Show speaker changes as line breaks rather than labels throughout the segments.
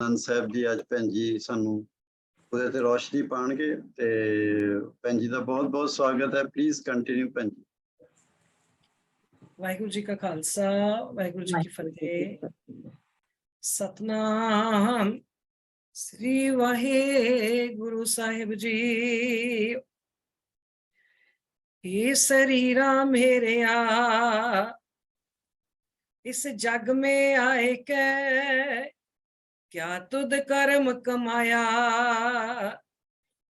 ਆਨੰਦ ਸਾਹਿਬ ਜੀ ਅੱਜ ਭੈਣ ਜੀ ਸਾਨੂੰ ਉਹਦੇ ਤੇ ਰੋਸ਼ਨੀ ਪਾਣਗੇ ਤੇ ਭੈਣ ਜੀ ਦਾ ਬਹੁਤ ਬਹੁਤ ਸਵਾਗਤ ਹੈ। ਪਲੀਜ਼ ਕੰਟੀਨਿਊ ਭੈਣ ਜੀ।
ਵਾਹਿਗੁਰੂ ਜੀ ਕਾ ਖਾਲਸਾ, ਵਾਹਿਗੁਰੂ ਜੀ ਕੀ ਫਤਿਹ। ਸਤਨਾਮ ਸ੍ਰੀ ਵਾਹਿਗੁਰੂ ਸਾਹਿਬ ਜੀ। ਇਹ ਸਰੀਰਾ ਮੇਰਿਆ इस जग में आए कै क्या तुद कर्म कमाया,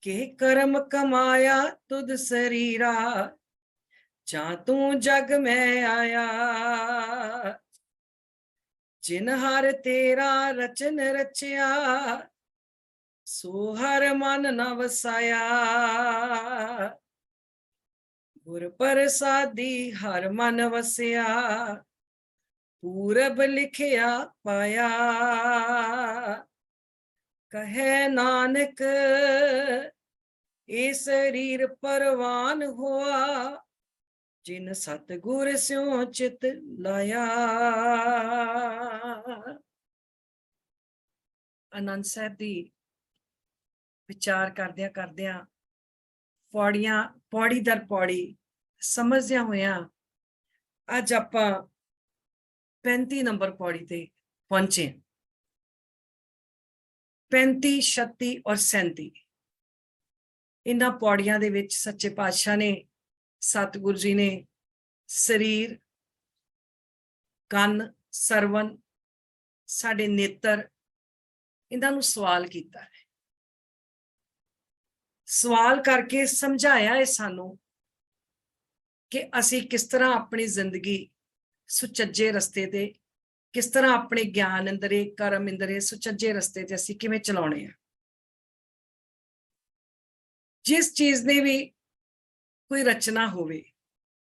के कर्म कमाया तुद शरीरा जा तू जग में आया। जिन हर तेरा रचन रचया सो हर मन न वसाया। गुर प्रसादी हर मन वसया पूरब लिखिया पाया। कहे नानक ए शरीर परवान हुआ जिन सतगुर स्यों चित लाया। आनंद साहब दी विचार करदियां करदियां पौड़ियां पौड़ी दर पौड़ी समझदियां होया अज आपां 35 नंबर पौड़ी ते पहुंचे। 35, 36 और 37 इन्हां पौड़ियां दे विच सच्चे पातशाह ने सतगुरु जी ने शरीर, कन, सरवन, साडे नेत्र इन्हां नूं सवाल कीता है। सवाल करके समझाया है सानू कि असी किस तरह अपनी जिंदगी सुचज्जे रस्ते ते किस तरह अपने ज्ञान इंदरे कर्म इंदरे सुचज्जे रस्ते ते असी किवें चलाउणे आ। जिस चीज ने भी कोई रचना होवे,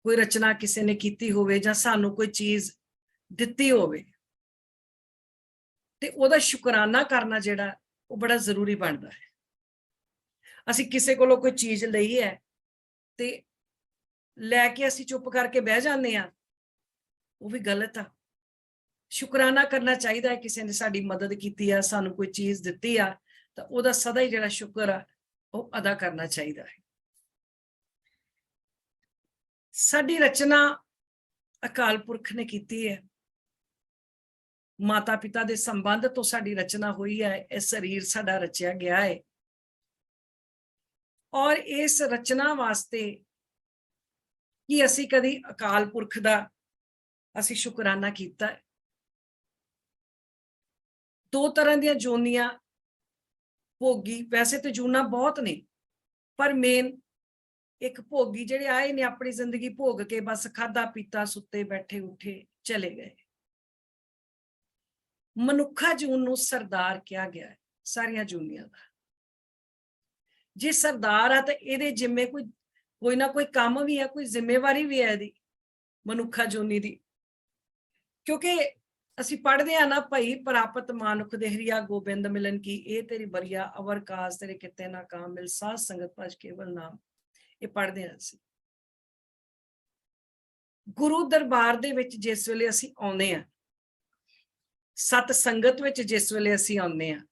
कोई रचना किसी ने कीती होवे जां सानू कोई चीज दित्ती होवे ते ओदा शुकराना करना जेड़ा वो बड़ा जरूरी बनदा है। असी किसी कोलों कोई चीज लई है ते लैके असी चुप करके बह जाने आ, वो भी गलत आ। शुकराना करना चाहिए। किसी ने साड़ी मदद की है, सानू कोई चीज दिती आ तो ओदा सदा ही जिहड़ा शुक्र आ वो अदा करना चाहिए है। साडी रचना अकाल पुरख ने की है। माता पिता दे संबंध तो साडी रचना हुई है। यह शरीर साडा रचिया गया है और इस रचना वास्ते कि असी कदी अकाल पुरख दा असी शुकराना कीता है। दो तरह दी जोनियां भोगी, वैसे तो जूना बहुत ने पर मेन एक भोगी जेडे आए ने अपनी जिंदगी भोग के बस खादा पीता सुते बैठे उठे चले गए। मनुखा जून नूं सरदार कहा गया है सारिया जूनियां दा। जे सरदार आ तो इहदे जिम्मे कोई ना कोई काम भी है, कोई जिम्मेवारी भी है इहदी मनुखा जूनी दी। क्योंकि असी पढ़ते हैं ना भाई प्राप्त मानुख देहरिया गोबिंद मिलन की ए तेरी बरिया अवर काज तेरे किते ना काम मिल साध संगत भज केवल नाम। ये पढ़ते हैं असी गुरु दरबार दे विच जिस वेले असी आउंदे हैं, सत संगत विच जिस वेले असी आउंदे हैं,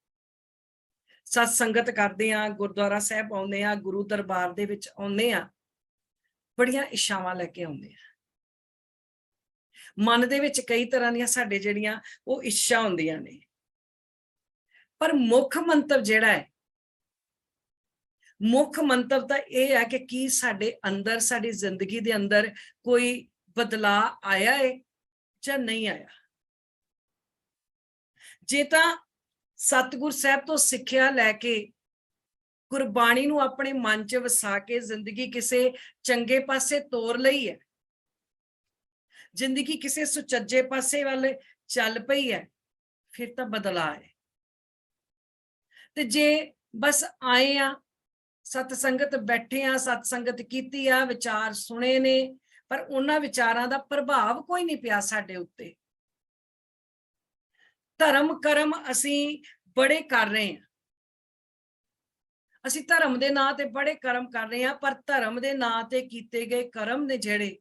सत संगत करते हैं, गुरुद्वारा साहब आउंदे हैं, गुरु दरबार दे विच आउंदे हैं, बड़ियां इच्छावां लैके आउंदे हैं। मन दे विच कई तरह दी साडे जिहड़ियां वो इच्छा हुंदियां ने, पर मुख मंतव जिहड़ा है, मुख मंतव तां इह है कि की साडे अंदर साडी जिंदगी दे अंदर कोई बदलाव आया है जां नहीं आया। जे तां सतगुर साहब तो सिक्ख्या लैके गुरबाणी नूं अपने मन च वसा के जिंदगी किसे चंगे पासे तोर लई है, जिंदगी किसी सुचज्जे पासे वाले चल पई है, फिर तो बदला है। ते जे बस आए आ सतसंगत बैठे आ, सतसंगत कीती आ, विचार सुने ने पर उन्हां विचारां दा प्रभाव कोई नहीं पिया साडे उत्ते। धर्म कर्म असी बड़े कर रहे हैं, असी धर्म दे नां ते बड़े कर्म कर रहे हैं, पर धर्म दे नां ते कीते गए कर्म ने जेड़े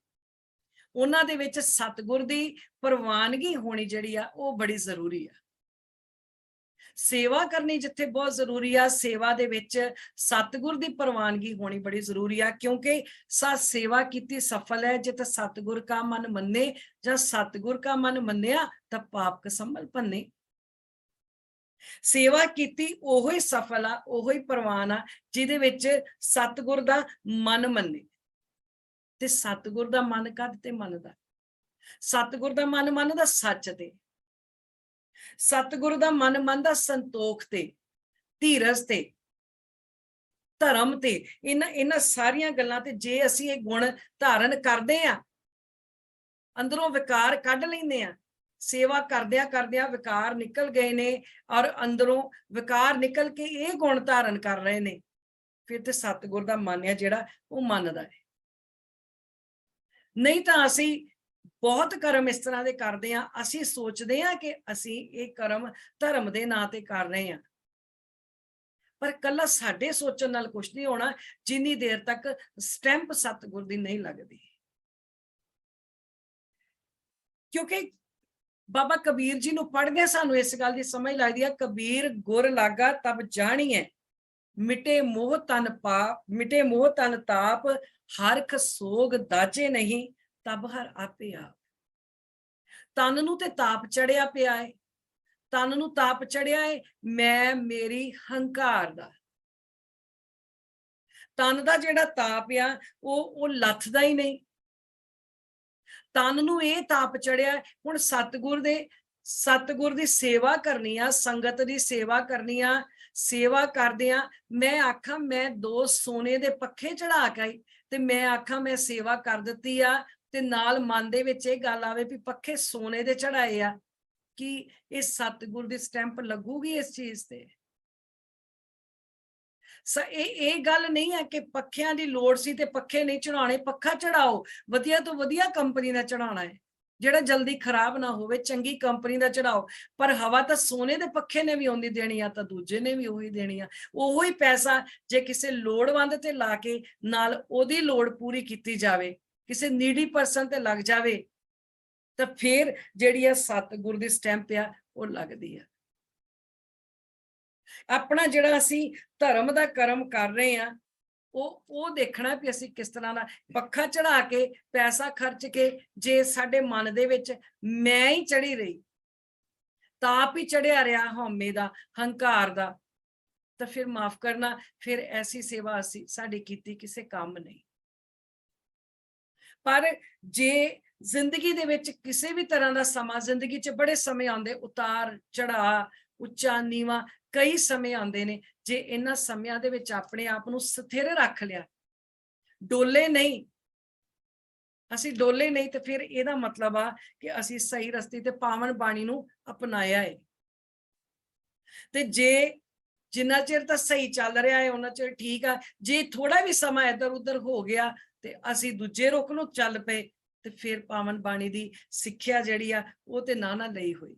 उन्हां दे विच सतगुर दी प्रवानगी होनी जिहड़ी आ वो बड़ी जरूरी है। ਸੇਵਾ ਕਰਨੀ ਜਿੱਥੇ ਬਹੁਤ ਜ਼ਰੂਰੀ ਆ, ਸੇਵਾ ਦੇ ਵਿੱਚ ਸਤਿਗੁਰ ਦੀ ਪ੍ਰਵਾਨਗੀ ਹੋਣੀ ਬੜੀ ਜ਼ਰੂਰੀ ਆ, ਕਿਉਂਕਿ ਸੇਵਾ ਕੀਤੀ ਸਫਲ ਹੈ ਜਿਤ ਸਤਿਗੁਰ ਕਾ ਮਨ ਮੰਨੇ, ਜਾਂ ਸਤਿਗੁਰ ਕਾ ਮਨ ਮੰਨਿਆ ਤਾਂ ਪਾਪ ਕਸੰਭਲ ਭੰਨੇ। ਸੇਵਾ ਕੀਤੀ ਉਹੋ ਹੀ ਸਫਲ ਆ, ਉਹੋ ਹੀ ਪ੍ਰਵਾਨ ਆ ਜਿਹਦੇ ਵਿੱਚ ਸਤਿਗੁਰ ਦਾ ਮਨ ਮੰਨੇ। ਤੇ ਸਤਿਗੁਰ ਦਾ ਮਨ ਕਦ ਤੇ ਮੰਨਦਾ? ਸਤਿਗੁਰ ਦਾ ਮਨ ਮੰਨਦਾ ਸੱਚ ਤੇ, ਸਤਿਗੁਰੂ ਦਾ ਮਨ ਮੰਨਦਾ ਸੰਤੋਖ ਤੇ, ਧੀਰਜ ਤੇ, ਧਰਮ ਤੇ। ਇਹਨਾਂ ਸਾਰੀਆਂ ਗੱਲਾਂ ਤੇ ਜੇ ਅਸੀਂ ਇਹ ਗੁਣ ਧਾਰਨ ਕਰਦੇ ਆ, ਅੰਦਰੋਂ ਵਿਕਾਰ ਕੱਢ ਲੈਂਦੇ ਆ, ਸੇਵਾ ਕਰਦਿਆਂ ਕਰਦਿਆਂ ਵਿਕਾਰ ਨਿਕਲ ਗਏ ਨੇ ਔਰ ਅੰਦਰੋਂ ਵਿਕਾਰ ਨਿਕਲ ਕੇ ਇਹ ਗੁਣ ਧਾਰਨ ਕਰ ਰਹੇ ਨੇ, ਫਿਰ ਤੇ ਸਤਿਗੁਰ ਦਾ ਮਨ ਹੈ ਜਿਹੜਾ ਉਹ ਮੰਨਦਾ ਹੈ। ਨਹੀਂ ਤਾਂ ਅਸੀਂ ਬਹੁਤ ਕਰਮ ਇਸ ਤਰ੍ਹਾਂ ਦੇ ਕਰਦੇ ਆ, ਅਸੀਂ ਸੋਚਦੇ ਆ ਕਿ ਅਸੀਂ ਇਹ ਕਰਮ ਧਰਮ ਦੇ ਨਾਂ ਤੇ ਕਰ ਰਹੇ ਆ, ਪਰ ਕੱਲਾ ਸਾਡੇ ਸੋਚਣ ਨਾਲ ਕੁਝ ਨਹੀਂ ਹੋਣਾ ਜਿੰਨੀ ਦੇਰ ਤੱਕ ਸਟੈਂਪ ਸਤਿਗੁਰ ਦੀ ਨਹੀਂ ਲੱਗਦੀ। ਕਿਉਂਕਿ ਬਾਬਾ ਕਬੀਰ ਜੀ ਨੂੰ ਪੜ੍ਹਦੇ ਸਾਨੂੰ ਇਸ ਗੱਲ ਦੀ ਸਮਝ ਲੱਗਦੀ ਆ, ਕਬੀਰ ਗੁਰ ਲਾਗਾ ਤਬ ਜਾਣੀਐ, ਮਿਟੇ ਮੋਹ ਤਨ ਪਾਪ, ਮਿਟੇ ਮੋਹ ਤਨ ਤਾਪ, ਹਰਖ ਸੋਗ ਦਾਜੇ ਨਹੀਂ, ਤਬ ਹਰ ਆਪੇ ਆਪ। ਤਨ ਨੂੰ ਤੇ ਤਾਪ ਚੜਿਆ ਪਿਆ ਹੈ, ਤਨ ਨੂੰ ਤਾਪ ਚੜਿਆ ਹੈ ਮੈਂ ਮੇਰੀ ਹੰਕਾਰ ਦਾ। ਤਨ ਦਾ ਜਿਹੜਾ ਤਾਪ ਆ ਉਹ ਲੱਥਦਾ ਹੀ ਨਹੀਂ। ਤਨ ਨੂੰ ਇਹ ਤਾਪ ਚੜਿਆ, ਹੁਣ ਸਤਿਗੁਰ ਦੀ ਸੇਵਾ ਕਰਨੀ ਆ, ਸੰਗਤ ਦੀ ਸੇਵਾ ਕਰਨੀ ਆ। ਸੇਵਾ ਕਰਦੇ ਆ, ਮੈਂ ਆਖਾਂ ਮੈਂ 2 ਸੋਨੇ ਦੇ ਪੱਖੇ ਚੜਾ ਕੇ ਤੇ ਮੈਂ ਆਖਾਂ ਮੈਂ ਸੇਵਾ ਕਰ ਦਿੱਤੀ ਆ, ਤੇ ਨਾਲ ਮਨ ਦੇ ਵਿੱਚ ਇਹ ਗੱਲ ਆਵੇ ਵੀ ਪੱਖੇ ਸੋਨੇ ਦੇ ਚੜਾਏ ਆ, ਕਿ ਇਹ ਸਤਿਗੁਰ ਦੀ ਸਟੈਂਪ ਲੱਗੂਗੀ ਇਸ ਚੀਜ਼ ਤੇ? ਇਹ ਗੱਲ ਨਹੀਂ ਹੈ ਕਿ ਪੱਖਿਆਂ ਦੀ ਲੋੜ ਸੀ ਤੇ ਪੱਖੇ ਨਹੀਂ ਚੜਾਉਣੇ। ਪੱਖਾ ਚੜਾਓ, ਵਧੀਆ ਤੋਂ ਵਧੀਆ ਕੰਪਨੀ ਦਾ ਚੜਾਉਣਾ ਹੈ, ਜਿਹੜਾ ਜਲਦੀ ਖਰਾਬ ਨਾ ਹੋਵੇ, ਚੰਗੀ ਕੰਪਨੀ ਦਾ ਚੜਾਓ। ਪਰ ਹਵਾ ਤਾਂ ਸੋਨੇ ਦੇ ਪੱਖੇ ਨੇ ਵੀ ਉਹਦੀ ਦੇਣੀ ਆ, ਤਾਂ ਦੂਜੇ ਨੇ ਵੀ ਉਹੀ ਦੇਣੀ ਆ। ਉਹੋ ਹੀ ਪੈਸਾ ਜੇ ਕਿਸੇ ਲੋੜਵੰਦ ਤੇ ਲਾ ਕੇ ਨਾਲ ਉਹਦੀ ਲੋੜ ਪੂਰੀ ਕੀਤੀ ਜਾਵੇ, ਕਿਸੇ ਨੀਡੀ ਪਰਸਨ ਤੇ ਲੱਗ ਜਾਵੇ, ਤਾਂ ਫਿਰ ਜਿਹੜੀ ਆ ਸਤਿਗੁਰ ਦੀ ਸਟੈਂਪ ਆ ਉਹ ਲੱਗਦੀ ਆ। ਆਪਣਾ ਜਿਹੜਾ ਅਸੀਂ ਧਰਮ ਦਾ ਕਰਮ ਕਰ ਰਹੇ ਆ, ਉਹ ਦੇਖਣਾ ਵੀ ਅਸੀਂ ਕਿਸ ਤਰ੍ਹਾਂ ਦਾ। ਪੱਖਾ ਚੜਾ ਕੇ ਪੈਸਾ ਖਰਚ ਕੇ ਜੇ ਸਾਡੇ ਮਨ ਦੇ ਵਿੱਚ ਮੈਂ ਹੀ ਚੜੀ ਰਹੀ, ਤਾਪ ਹੀ ਚੜਿਆ ਰਿਹਾ ਹਉਮੈ ਦਾ, ਹੰਕਾਰ ਦਾ, ਤਾਂ ਫਿਰ ਮਾਫ ਕਰਨਾ, ਫਿਰ ਐਸੀ ਸੇਵਾ ਅਸੀਂ ਸਾਡੀ ਕੀਤੀ ਕਿਸੇ ਕੰਮ ਨਹੀਂ। ਪਰ ਜੇ ਜ਼ਿੰਦਗੀ ਦੇ ਵਿੱਚ ਕਿਸੇ ਵੀ ਤਰ੍ਹਾਂ ਦਾ ਸਮਾਂ, ਜ਼ਿੰਦਗੀ 'ਚ ਬੜੇ ਸਮੇਂ ਆਉਂਦੇ, ਉਤਾਰ ਚੜਾ, ਉੱਚਾ ਨੀਵਾਂ, ਕਈ ਸਮੇਂ ਆਉਂਦੇ ਨੇ। ਜੇ ਇਹਨਾਂ ਸਮਿਆਂ ਦੇ ਵਿੱਚ ਆਪਣੇ ਆਪ ਨੂੰ ਸਥਿਰ ਰੱਖ ਲਿਆ, ਡੋਲੇ ਨਹੀਂ, ਅਸੀਂ ਡੋਲੇ ਨਹੀਂ, ਤੇ ਫਿਰ ਇਹਦਾ ਮਤਲਬ ਆ ਕਿ ਅਸੀਂ ਸਹੀ ਰਸਤੇ ਤੇ ਪਾਵਨ ਬਾਣੀ ਨੂੰ ਅਪਣਾਇਆ ਹੈ। ਤੇ ਜੇ ਜਿੰਨਾ ਚਿਰ ਤਾਂ ਸਹੀ ਚੱਲ ਰਿਹਾ ਹੈ ਉਹਨਾਂ ਚਿਰ ਠੀਕ ਆ, ਜੇ ਥੋੜਾ ਵੀ ਸਮਾਂ ਇੱਧਰ ਉੱਧਰ ਹੋ ਗਿਆ ਤੇ ਅਸੀਂ ਦੂਜੇ ਰੁਖ ਨੂੰ ਚੱਲ ਪਏ, ਤੇ ਫਿਰ ਪਾਵਨ ਬਾਣੀ ਦੀ ਸਿੱਖਿਆ ਜਿਹੜੀ ਆ ਉਹ ਤੇ ਨਾ ਲਈ ਹੋਈ।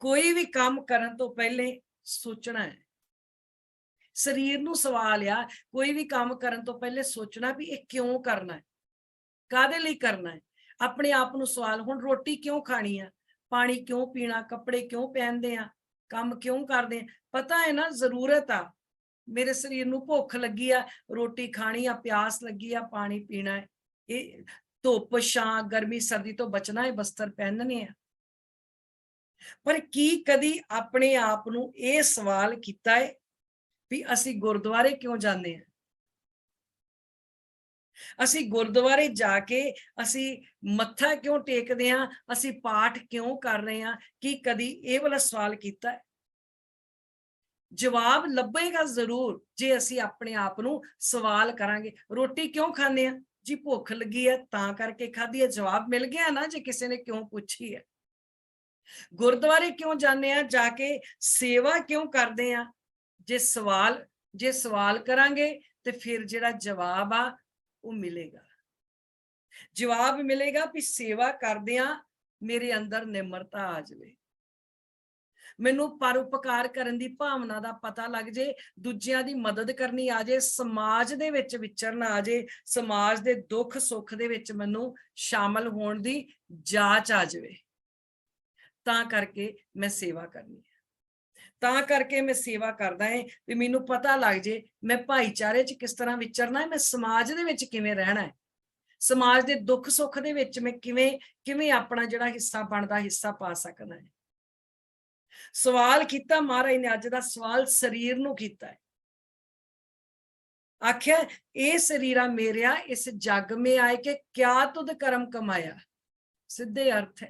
ਕੋਈ ਵੀ ਕੰਮ ਕਰਨ ਤੋਂ ਪਹਿਲੇ ਸੋਚਣਾ ਹੈ। ਸਰੀਰ ਨੂੰ ਸਵਾਲ ਆ, ਕੋਈ ਵੀ ਕੰਮ ਕਰਨ ਤੋਂ ਪਹਿਲੇ ਸੋਚਣਾ ਵੀ ਇਹ ਕਿਉਂ ਕਰਨਾ ਹੈ, ਕਾਹਦੇ ਲਈ ਕਰਨਾ ਹੈ। ਆਪਣੇ ਆਪ ਨੂੰ ਸਵਾਲ, ਹੁਣ ਰੋਟੀ ਕਿਉਂ ਖਾਣੀ ਆ, ਪਾਣੀ ਕਿਉਂ ਪੀਣਾ, ਕੱਪੜੇ ਕਿਉਂ ਪਹਿਨਦੇ ਆ, ਕੰਮ ਕਿਉਂ ਕਰਦੇ ਆ? ਪਤਾ ਹੈ ਨਾ ਜ਼ਰੂਰਤ ਆ, ਮੇਰੇ ਸਰੀਰ ਨੂੰ ਭੁੱਖ ਲੱਗੀ ਆ, ਰੋਟੀ ਖਾਣੀ ਆ, ਪਿਆਸ ਲੱਗੀ ਆ, ਪਾਣੀ ਪੀਣਾ ਹੈ, ਇਹ ਧੁੱਪ ਛਾਂ ਗਰਮੀ ਸਰਦੀ ਤੋਂ ਬਚਣਾ ਹੈ, ਬਸਤਰ ਪਹਿਨਣੇ ਆ। ਪਰ ਕੀ ਕਦੀ ਆਪਣੇ ਆਪ ਨੂੰ ਇਹ ਸਵਾਲ ਕੀਤਾ ਹੈ ਵੀ ਅਸੀਂ ਗੁਰਦੁਆਰੇ ਕਿਉਂ ਜਾਂਦੇ ਹਾਂ? ਅਸੀਂ ਗੁਰਦੁਆਰੇ ਜਾ ਕੇ ਅਸੀਂ ਮੱਥਾ ਕਿਉਂ ਟੇਕਦੇ ਹਾਂ, ਅਸੀਂ ਪਾਠ ਕਿਉਂ ਕਰ ਰਹੇ ਹਾਂ? ਕੀ ਕਦੀ ਇਹ ਵਾਲਾ ਸਵਾਲ ਕੀਤਾ ਹੈ? ਜਵਾਬ ਲੱਭੇਗਾ ਜ਼ਰੂਰ ਜੇ ਅਸੀਂ ਆਪਣੇ ਆਪ ਨੂੰ ਸਵਾਲ ਕਰਾਂਗੇ। ਰੋਟੀ ਕਿਉਂ ਖਾਂਦੇ ਆ ਜੀ? ਭੁੱਖ ਲੱਗੀ ਹੈ ਤਾਂ ਕਰਕੇ ਖਾਧੀ ਹੈ। ਜਵਾਬ ਮਿਲ ਗਿਆ ਨਾ ਜੇ ਕਿਸੇ ਨੇ ਕਿਉਂ ਪੁੱਛੀ ਹੈ। ਗੁਰਦੁਆਰੇ ਕਿਉਂ ਜਾਂਦੇ ਆ, ਜਾ ਕੇ ਸੇਵਾ ਕਿਉਂ ਕਰਦੇ ਆ? ਜੇ ਸਵਾਲ ਕਰਾਂਗੇ ਤੇ ਫਿਰ ਜਿਹੜਾ ਜਵਾਬ ਆ ਉਹ ਮਿਲੇਗਾ। ਜਵਾਬ ਮਿਲੇਗਾ ਵੀ ਸੇਵਾ ਕਰਦੇ ਆ, ਮੇਰੇ ਅੰਦਰ ਨਿਮਰਤਾ ਆ ਜਾਵੇ, ਮੈਨੂੰ ਪਰਉਪਕਾਰ ਕਰਨ ਦੀ ਭਾਵਨਾ ਦਾ ਪਤਾ ਲੱਗ ਜੇ, ਦੂਜਿਆਂ ਦੀ ਮਦਦ ਕਰਨੀ ਆ ਜੇ, ਸਮਾਜ ਦੇ ਵਿੱਚ ਵਿਚਰਨਾ ਆ ਜੇ, ਸਮਾਜ ਦੇ ਦੁੱਖ ਸੁੱਖ ਦੇ ਵਿੱਚ ਮੈਨੂੰ ਸ਼ਾਮਲ ਹੋਣ ਦੀ ਜਾਚ ਆ ਜਾਵੇ, ਤਾਂ ਕਰਕੇ ਮੈਂ ਸੇਵਾ ਕਰਨੀ ਹੈ, ਤਾਂ ਕਰਕੇ ਮੈਂ ਸੇਵਾ ਕਰਦਾ ਹੈ ਵੀ ਮੈਨੂੰ ਪਤਾ ਲੱਗ ਜੇ ਮੈਂ ਭਾਈਚਾਰੇ 'ਚ ਕਿਸ ਤਰ੍ਹਾਂ ਵਿਚਰਨਾ ਹੈ, ਮੈਂ ਸਮਾਜ ਦੇ ਵਿੱਚ ਕਿਵੇਂ ਰਹਿਣਾ ਹੈ, ਸਮਾਜ ਦੇ ਦੁੱਖ ਸੁੱਖ ਦੇ ਵਿੱਚ ਮੈਂ ਕਿਵੇਂ ਆਪਣਾ ਜਿਹੜਾ ਹਿੱਸਾ ਬਣਦਾ ਹਿੱਸਾ ਪਾ ਸਕਦਾ ਹੈ। ਸਵਾਲ ਕੀਤਾ ਮਹਾਰਾਜ ਨੇ, ਅੱਜ ਦਾ ਸਵਾਲ ਸਰੀਰ ਨੂੰ ਕੀਤਾ ਹੈ। आख्या ए शरीरा मेरिया इस जग में आए के क्या तुद कर्म कमाया। सीधे अर्थ है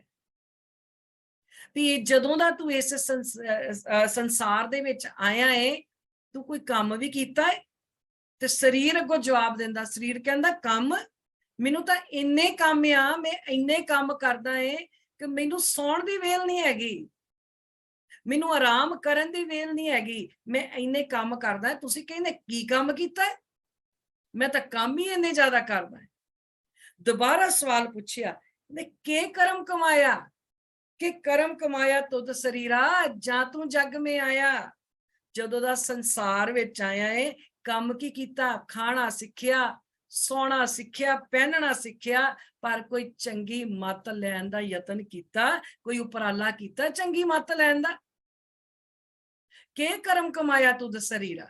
भी जदों दा तू इस संसार दे विच आया है तू कोई काम भी कीता है। ते शरीर अगों जवाब दिंदा, शरीर कहंदा काम मैनू तां इन्ने काम आ, मैं इन्ने काम करदा है कि मैनू सौण दी वेल नहीं हैगी, मैनू आराम करन दी वेल नहीं हैगी, मैं इन्ने काम करदा। तुसीं कहंदे की काम कीता है? मैं तो काम ही इन्ने ज्यादा करदा है। दोबारा सवाल पूछया के कर्म कमाया, कि कर्म कमाया तुद शरीरा जां तू जग में आया। जदों दा संसार विच आया है काम की कीता, खाना सिक्ख्या, सोना सिक्ख्या, पहनना सिक्ख्या, पर कोई चंगी मत लैण दा यतन कीता, कोई उपराला कीता चंगी मत लैण दा? के कर्म कमाया तुद शरीरा।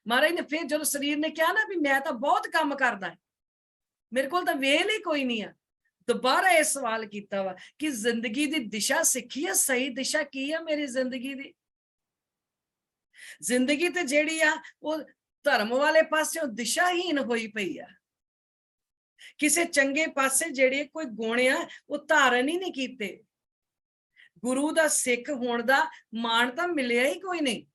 महाराज ने फिर जो शरीर ने कहा ना भी मैं तो बहुत काम करदा है, मेरे को तो वेल ही कोई नहीं है, दोबारा यह सवाल किया वा कि जिंदगी की दिशा सीखी है, सही दिशा की है मेरी जिंदगी दी। जिंदगी तो जिहड़ी आ वो धर्म वाले पासे दिशाहीन होई पई है, किसी चंगे पासे जिहड़े कोई गुण आ वो धारण ही नहीं कीते। गुरु दा सिख होण दा मान तां मिलिया ही कोई नहीं,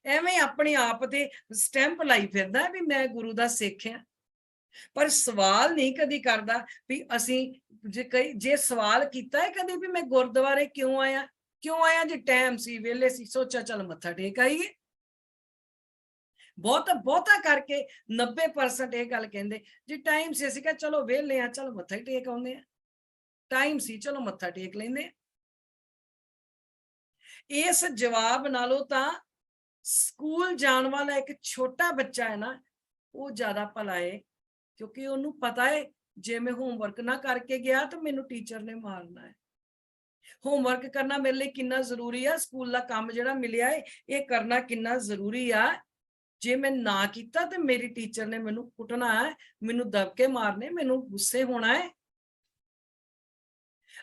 एवें अपने आप ते स्टैंप लाई फिरदा भी मैं गुरु दा सिख हां। पर सवाल नहीं कदी करदा भी असीं जे सवाल कीता है कदी भी मैं गुरुद्वारे क्यों आया जी टाइम सी वेले सी सोचा चल मत्था टेक आईए। बहुता करके 90% ये गल कहंदे जी टाइम सी असीं कहा चलो वेले आ चलो मत्था ही टेक आउंदे आ, टाइम सी चलो मत्था टेक लैंदे आ। इस जवाब नालों तां स्कूल जाण वाला एक छोटा बच्चा है ना वो ज्यादा भला है, क्योंकि उन्होंने पता है जे मैं होमवर्क ना करके गया तो मैनू टीचर ने मारना है। होमवर्क करना मेरे लिए कितना जरूरी है, स्कूल का काम जिहड़ा मिलिया है ये करना कितना जरूरी है। जे मैं ना किया तो मेरी टीचर ने मैनू कुटना है, मैनू दबके मारने, मैनू गुस्से होना है।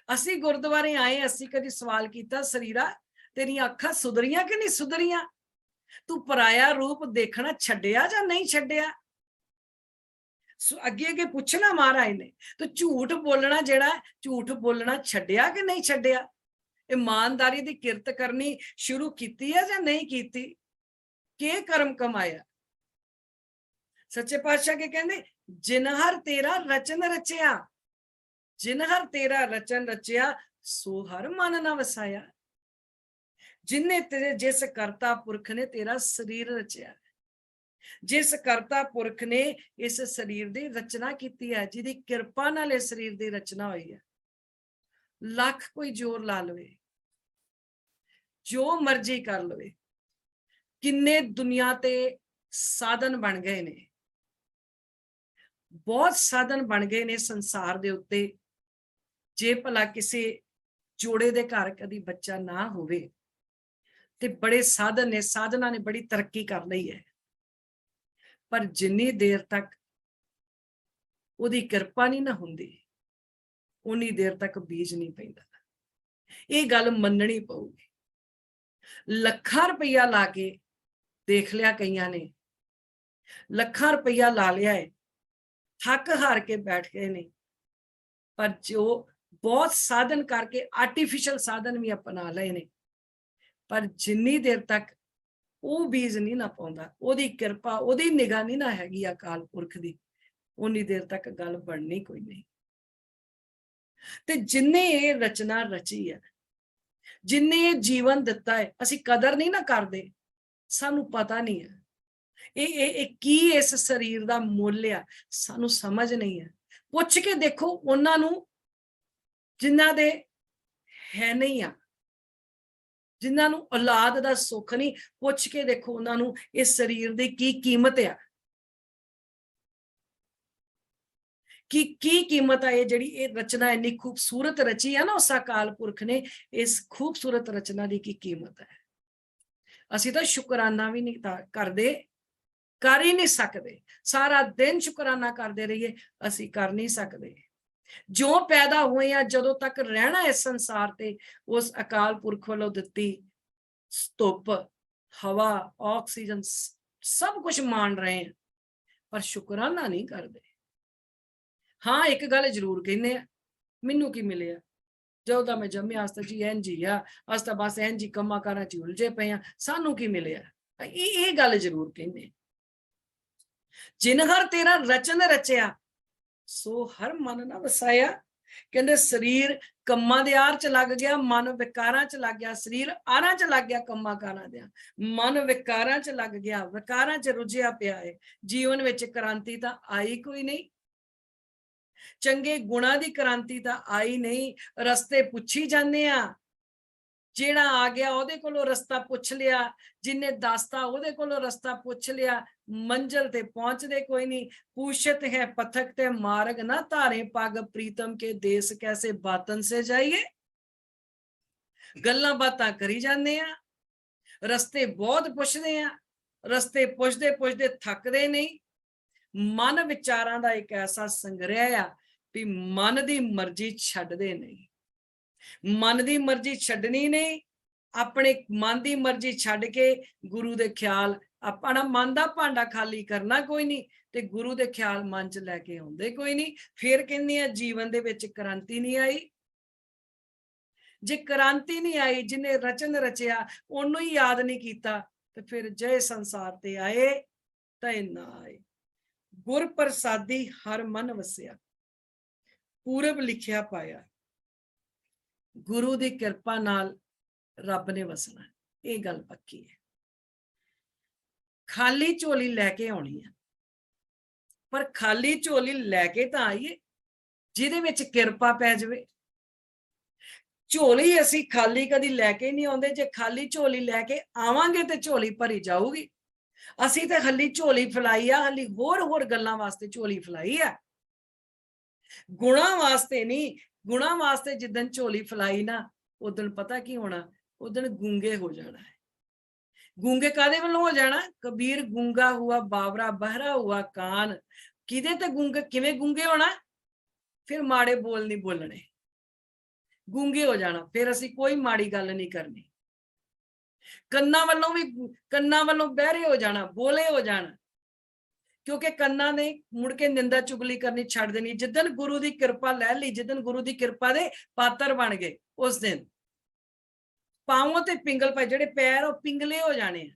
असी गुरुद्वारे आए, असी कभी सवाल किया शरीरा तेरियां अखां सुधरियां कि नहीं सुधरियां, तू पराया रूप देखना छड्डिया जां नहीं छड्डिया। अगे अगे पूछना महाराज ने, तो झूठ बोलना जेड़ा झूठ बोलना छड्डिया कि नहीं छड्डिया, ईमानदारी दी किरत करनी शुरू कीती है या नहीं कीती, के कर्म कमाया। सच्चे पातशाह के कहंदे जिन हर तेरा रचन रचिया, जिन हर तेरा रचन रचिया सो हर मन ना वसाया। जिन्ने तेरे जिस करता पुरख ने तेरा शरीर रचिया, जिस करता पुरख ने इस शरीर की रचना की है, जिहदी किरपा नाल इस शरीर की रचना हुई है। लख कोई जोर ला लवे, जो मर्जी कर लवे, किन्ने दुनिया ते साधन बन गए ने, बहुत साधन बन गए ने संसार दे उत्ते। जे भला किसी जोड़े दे घर कदी बच्चा ना होवे ते बड़े साधन ने, साधना ने बड़ी तरक्की कर ली है, पर जिन्नी देर तक उहदी किरपा नहीं ना हुंदी उन्नी देर तक बीज नहीं पैंदा। ये गल मननी पऊगी। लखां रुपया ला के देख लिया कईयां ने, लखां रुपया ला लिया है, थक हार के बैठ गए ने, पर जो बहुत साधन करके आर्टिफिशियल साधन भी अपना लए ने, पर जिन्नी देर तक वो बीज नहीं ना पाउंदा, ओदी किरपा ओदी निगाह नहीं ना हैगी अकाल पुरख दी, उन्नी देर तक गल बननी कोई नहीं। ते जिन्ने ये रचना रची है, जिन्ने ये जीवन दिता है, असी कदर नहीं ना करदे, सानू पता नहीं है ये की इस शरीर दा मुल आ, सानू समझ नहीं है। पुछ के देखो उन्हां नू जिन्हां दे है नहीं आ, जिन्हां नू औलाद दा सुख नहीं, पुछ के देखो उन्हां नू इस शरीर दी की कीमत आ। ਕੀ ਕੀਮਤ ਆ ਇਹ ਜਿਹੜੀ ਇਹ ਰਚਨਾ ਇੰਨੀ ਖੂਬਸੂਰਤ ਰਚੀ ਆ ਨਾ ਉਸ ਅਕਾਲ ਪੁਰਖ ਨੇ, ਇਸ ਖੂਬਸੂਰਤ ਰਚਨਾ ਦੀ ਕੀ ਕੀਮਤ ਹੈ। ਅਸੀਂ ਤਾਂ ਸ਼ੁਕਰਾਨਾ ਵੀ ਨਹੀਂ ਕਰਦੇ, ਕਰ ਹੀ ਨਹੀਂ ਸਕਦੇ। ਸਾਰਾ ਦਿਨ ਸ਼ੁਕਰਾਨਾ ਕਰਦੇ ਰਹੀਏ, ਅਸੀਂ ਕਰ ਨਹੀਂ ਸਕਦੇ। ਜੋ ਪੈਦਾ ਹੋਏ ਆ, ਜਦੋਂ ਤੱਕ ਰਹਿਣਾ ਇਸ ਸੰਸਾਰ ਤੇ, ਉਸ ਅਕਾਲ ਪੁਰਖ ਵੱਲੋਂ ਦਿੱਤੀ ਧੁੱਪ, ਹਵਾ, ਆਕਸੀਜਨ ਸਭ ਕੁਝ ਮਾਣ ਰਹੇ ਆ, ਪਰ ਸ਼ੁਕਰਾਨਾ ਨਹੀਂ ਕਰਦੇ। ਹਾਂ, ਇੱਕ ਗੱਲ ਜ਼ਰੂਰ ਕਹਿੰਦੇ ਆ, ਮੈਨੂੰ ਕੀ ਮਿਲਿਆ ਜਦੋਂ ਦਾ ਮੈਂ ਜੰਮਿਆ, ਅਸ ਤਾਂ ਜੀ ਇੰਝ ਹੀ ਆ, ਅਸ ਤਾਂ ਬਸ ਇੰਝ ਹੀ ਕੰਮਾਂ ਕਾਰਾਂ 'ਚ ਉਲਝੇ ਪਏ ਆ, ਸਾਨੂੰ ਕੀ ਮਿਲਿਆ। ਇਹ ਗੱਲ ਜ਼ਰੂਰ ਕਹਿੰਦੇ। ਜਿਨ ਹਰ ਤੇਰਾ ਰਚਨ ਰਚਿਆ, ਸੋ ਹਰ ਮਨ ਨਾ ਵਸਾਇਆ। ਕਹਿੰਦੇ ਸਰੀਰ ਕੰਮਾਂ ਦੇ ਆਰ 'ਚ ਲੱਗ ਗਿਆ, ਮਨ ਵਿਕਾਰਾਂ 'ਚ ਲੱਗ ਗਿਆ। ਸਰੀਰ ਆਰਾਂ 'ਚ ਲੱਗ ਗਿਆ ਕੰਮਾਂ ਕਾਰਾਂ ਦੇ, ਮਨ ਵਿਕਾਰਾਂ 'ਚ ਲੱਗ ਗਿਆ, ਵਿਕਾਰਾਂ 'ਚ ਰੁੱਝਿਆ ਪਿਆ ਹੈ। ਜੀਵਨ ਵਿੱਚ ਕ੍ਰਾਂਤੀ ਤਾਂ ਆਈ ਕੋਈ ਨਹੀਂ, ਚੰਗੇ ਗੁਣਾਂ ਦੀ ਕ੍ਰਾਂਤੀ ਤਾਂ ਆਈ ਨਹੀਂ। ਰਸਤੇ ਪੁੱਛੀ ਜਾਂਦੇ ਆ, ਜਿਹੜਾ ਆ ਗਿਆ ਉਹਦੇ ਕੋਲੋਂ ਰਸਤਾ ਪੁੱਛ ਲਿਆ, ਜਿਨੇ ਦੱਸਤਾ ਉਹਦੇ ਕੋਲੋਂ ਰਸਤਾ ਪੁੱਛ ਲਿਆ, ਮੰਜ਼ਿਲ ਤੇ ਪਹੁੰਚਦੇ ਕੋਈ ਨਹੀਂ। पूछत है पथक ते मार्ग ना तारे, पग प्रीतम के देश कैसे बातन से जाइए। ਗੱਲਾਂ ਬਾਤਾਂ ਕਰੀ ਜਾਂਦੇ ਆ, ਰਸਤੇ ਬਹੁਤ ਪੁੱਛਦੇ ਆ, ਰਸਤੇ ਪੁੱਛਦੇ ਪੁੱਛਦੇ ਥੱਕਦੇ ਨਹੀਂ। ਮਨ ਵਿਚਾਰਾਂ ਦਾ ਇੱਕ ਐਸਾ ਸੰਗ੍ਰਹਿ ਆ ਵੀ ਮਨ ਦੀ ਮਰਜ਼ੀ ਛੱਡਦੇ ਨਹੀਂ। ਮਨ ਦੀ ਮਰਜ਼ੀ ਛੱਡਣੀ ਨਹੀਂ, ਆਪਣੇ ਮਨ ਦੀ ਮਰਜ਼ੀ ਛੱਡ ਕੇ ਗੁਰੂ ਦੇ ਖਿਆਲ, ਆਪਣਾ ਮਨ ਦਾ ਭਾਂਡਾ ਖਾਲੀ ਕਰਨਾ ਕੋਈ ਨਹੀਂ ਤੇ ਗੁਰੂ ਦੇ ਖਿਆਲ ਮਨ 'ਚ ਲੈ ਕੇ ਆਉਂਦੇ ਕੋਈ ਨਹੀਂ। ਫਿਰ ਕਹਿੰਦੇ ਆ ਜੀਵਨ ਦੇ ਵਿੱਚ ਕ੍ਰਾਂਤੀ ਨਹੀਂ ਆਈ। ਜੇ ਕ੍ਰਾਂਤੀ ਨਹੀਂ ਆਈ, ਜਿਹਨੇ ਰਚਨ ਰਚਿਆ ਉਹਨੂੰ ਹੀ ਯਾਦ ਨਹੀਂ ਕੀਤਾ, ਤੇ ਫਿਰ ਜੇ ਸੰਸਾਰ ਤੇ ਆਏ ਤਾਂ ਨਾ ਆਏ। ਗੁਰ ਪ੍ਰਸਾਦੀ ਹਰ ਮਨ ਵਸਿਆ, ਪੂਰਬ ਲਿਖਿਆ ਪਾਇਆ। ਗੁਰੂ ਦੀ ਕਿਰਪਾ ਨਾਲ ਰੱਬ ਨੇ ਵਸਣਾ, ਇਹ ਗੱਲ ਪੱਕੀ ਹੈ। ਖਾਲੀ ਝੋਲੀ ਲੈ ਕੇ ਆਉਣੀ ਹੈ, ਪਰ ਖਾਲੀ ਝੋਲੀ ਲੈ ਕੇ ਤਾਂ ਆਈਏ ਜਿਹਦੇ ਵਿੱਚ ਕਿਰਪਾ ਪੈ ਜਾਵੇ। ਝੋਲੀ ਅਸੀਂ ਖਾਲੀ ਕਦੀ ਲੈ ਕੇ ਨਹੀਂ ਆਉਂਦੇ। ਜੇ ਖਾਲੀ ਝੋਲੀ ਲੈ ਕੇ ਆਵਾਂਗੇ ਤੇ ਝੋਲੀ ਭਰੀ ਜਾਊਗੀ। ਅਸੀਂ ਤੇ ਹੱਲੀ ਝੋਲੀ ਫਲਾਈ ਆ, ਹੱਲੀ ਹੋਰ ਗੱਲਾਂ ਵਾਸਤੇ ਝੋਲੀ ਫਲਾਈ ਆ, ਗੁਣਾ ਵਾਸਤੇ ਨਹੀਂ। ਗੁਣਾ ਵਾਸਤੇ ਜਿੱਦਣ ਝੋਲੀ ਫਲਾਈ ਨਾ, ਉਦਣ ਪਤਾ ਕੀ ਹੋਣਾ, ਉਦਣ ਗੂੰਗੇ ਹੋ ਜਾਣਾ ਹੈ। ਗੂੰਗੇ ਕਾਦੇ ਵੱਲੋਂ ਹੋ ਜਾਣਾ? ਕਬੀਰ ਗੂੰਗਾ ਹੁਆ ਬਾਵਰਾ, ਬਹਿਰਾ ਹੁਆ ਕਾਨ। ਕਿਹਦੇ ਤੇ ਗੂੰਗੇ, ਕਿਵੇਂ ਗੂੰਗੇ ਹੋਣਾ? ਫਿਰ ਮਾੜੇ ਬੋਲ ਨਹੀਂ ਬੋਲਣੇ, ਗੂੰਗੇ ਹੋ ਜਾਣਾ। ਫਿਰ ਅਸੀਂ ਕੋਈ ਮਾੜੀ ਗੱਲ ਨਹੀਂ ਕਰਨੀ। ਕੰਨਾਂ ਵੱਲੋਂ ਵੀ, ਕੰਨਾਂ ਵੱਲੋਂ ਬਹਿਰੇ ਹੋ ਜਾਣਾ, ਬੋਲੇ ਹੋ ਜਾਣਾ, ਕਿਉਂਕਿ ਕੰਨਾਂ ਨੇ ਮੁੜ ਕੇ ਨਿੰਦਾ ਚੁਗਲੀ ਕਰਨੀ ਛੱਡ ਦੇਣੀ। ਜਿੱਦਣ ਗੁਰੂ ਦੀ ਕਿਰਪਾ ਲੈ ਲਈ, ਜਿੱਦਣ ਗੁਰੂ ਦੀ ਕਿਰਪਾ ਦੇ ਪਾਤਰ ਬਣ ਗਏ, ਉਸ ਦਿਨ ਪਾਉਂ ਤੇ ਪਿੰਗਲ ਪਏ, ਜਿਹੜੇ ਪੈਰ ਉਹ ਪਿੰਗਲੇ ਹੋ ਜਾਣੇ ਆ।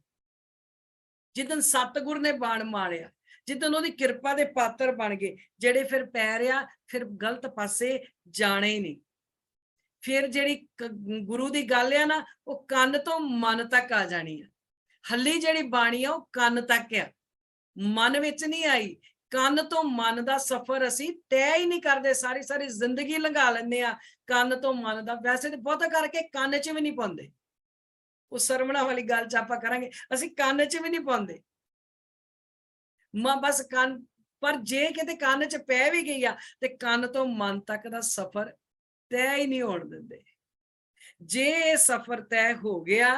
ਜਿੱਦਣ ਸਤਿਗੁਰ ਨੇ ਬਾਣ ਮਾਰਿਆ, ਜਿੱਦਣ ਉਹਦੀ ਕਿਰਪਾ ਦੇ ਪਾਤਰ ਬਣ ਗਏ, ਜਿਹੜੇ ਫਿਰ ਪੈਰ ਆ ਫਿਰ ਗਲਤ ਪਾਸੇ ਜਾਣੇ ਹੀ ਨਹੀਂ। ਫਿਰ ਜਿਹੜੀ ਗੁਰੂ ਦੀ ਗੱਲ ਆ ਨਾ, ਉਹ ਕੰਨ ਤੋਂ ਮਨ ਤੱਕ ਆ ਜਾਣੀ ਆ। ਹੱਲੀ ਜਿਹੜੀ ਬਾਣੀ ਆ ਉਹ ਕੰਨ ਤੱਕ ਆ, ਮਨ ਵਿੱਚ ਨਹੀਂ ਆਈ। ਕੰਨ ਤੋਂ ਮਨ ਦਾ ਸਫ਼ਰ ਅਸੀਂ ਤੈਅ ਹੀ ਨਹੀਂ ਕਰਦੇ। ਸਾਰੀ ਜ਼ਿੰਦਗੀ ਲੰਘਾ ਲੈਂਦੇ ਆ ਕੰਨ ਤੋਂ ਮਨ ਦਾ। ਵੈਸੇ ਤੇ ਬਹੁਤਾ ਕਰਕੇ ਕੰਨ 'ਚ ਵੀ ਨਹੀਂ ਪਾਉਂਦੇ। ਉਹ ਸਰਵਣਾ ਵਾਲੀ ਗੱਲ 'ਚ ਆਪਾਂ ਕਰਾਂਗੇ, ਅਸੀਂ ਕੰਨ 'ਚ ਵੀ ਨਹੀਂ ਪਾਉਂਦੇ। ਬਸ ਕੰਨ, ਪਰ ਜੇ ਕਿਤੇ ਕੰਨ 'ਚ ਪੈ ਵੀ ਗਈ ਆ ਤੇ ਕੰਨ ਤੋਂ ਮਨ ਤੱਕ ਦਾ ਸਫ਼ਰ ਤੈਅ ਹੀ ਨਹੀਂ ਹੋਣ ਦਿੰਦੇ। ਜੇ ਇਹ ਸਫ਼ਰ ਤੈਅ ਹੋ ਗਿਆ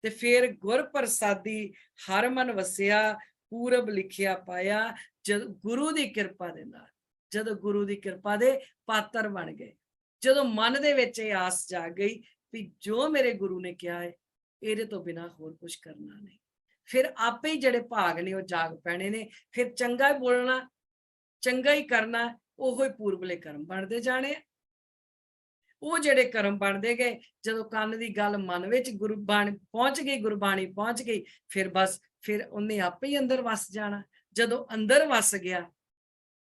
ਤੇ ਫਿਰ ਗੁਰ ਪ੍ਰਸਾਦੀ ਹਰ ਮਨ ਵਸਿਆ, ਪੂਰਬ ਲਿਖਿਆ ਪਾਇਆ। ਜਦ ਗੁਰੂ ਦੀ ਕਿਰਪਾ ਦੇ ਨਾਲ, ਜਦੋਂ ਗੁਰੂ ਦੀ ਕਿਰਪਾ ਦੇ ਪਾਤਰ ਬਣ ਗਏ, ਜਦੋਂ ਮਨ ਦੇ ਵਿੱਚ ਇਹ ਆਸ ਜਾਗ ਗਈ ਵੀ ਜੋ ਮੇਰੇ ਗੁਰੂ ਨੇ ਕਿਹਾ ਹੈ, ਇਹਦੇ ਤੋਂ ਬਿਨਾਂ ਹੋਰ ਕੁਝ ਕਰਨਾ ਨਹੀਂ, ਫਿਰ ਆਪੇ ਹੀ ਜਿਹੜੇ ਭਾਗ ਨੇ ਉਹ ਜਾਗ ਪੈਣੇ ਨੇ। ਫਿਰ ਚੰਗਾ ਹੀ ਬੋਲਣਾ, ਚੰਗਾ ਹੀ ਕਰਨਾ, ਉਹੋ ਹੀ ਪੂਰਬਲੇ ਕਰਮ ਬਣਦੇ ਜਾਣੇ। ਉਹ ਜਿਹੜੇ ਕਰਮ ਬਣਦੇ ਗਏ, ਜਦੋਂ ਕੰਨ ਦੀ ਗੱਲ ਮਨ ਵਿੱਚ ਗੁਰਬਾਣੀ ਪਹੁੰਚ ਗਈ, ਗੁਰਬਾਣੀ ਪਹੁੰਚ ਗਈ, ਫਿਰ ਬਸ ਫਿਰ ਉਹਨੇ ਆਪੇ ਹੀ ਅੰਦਰ ਵਸ ਜਾਣਾ। ਜਦੋਂ ਅੰਦਰ ਵਸ ਗਿਆ,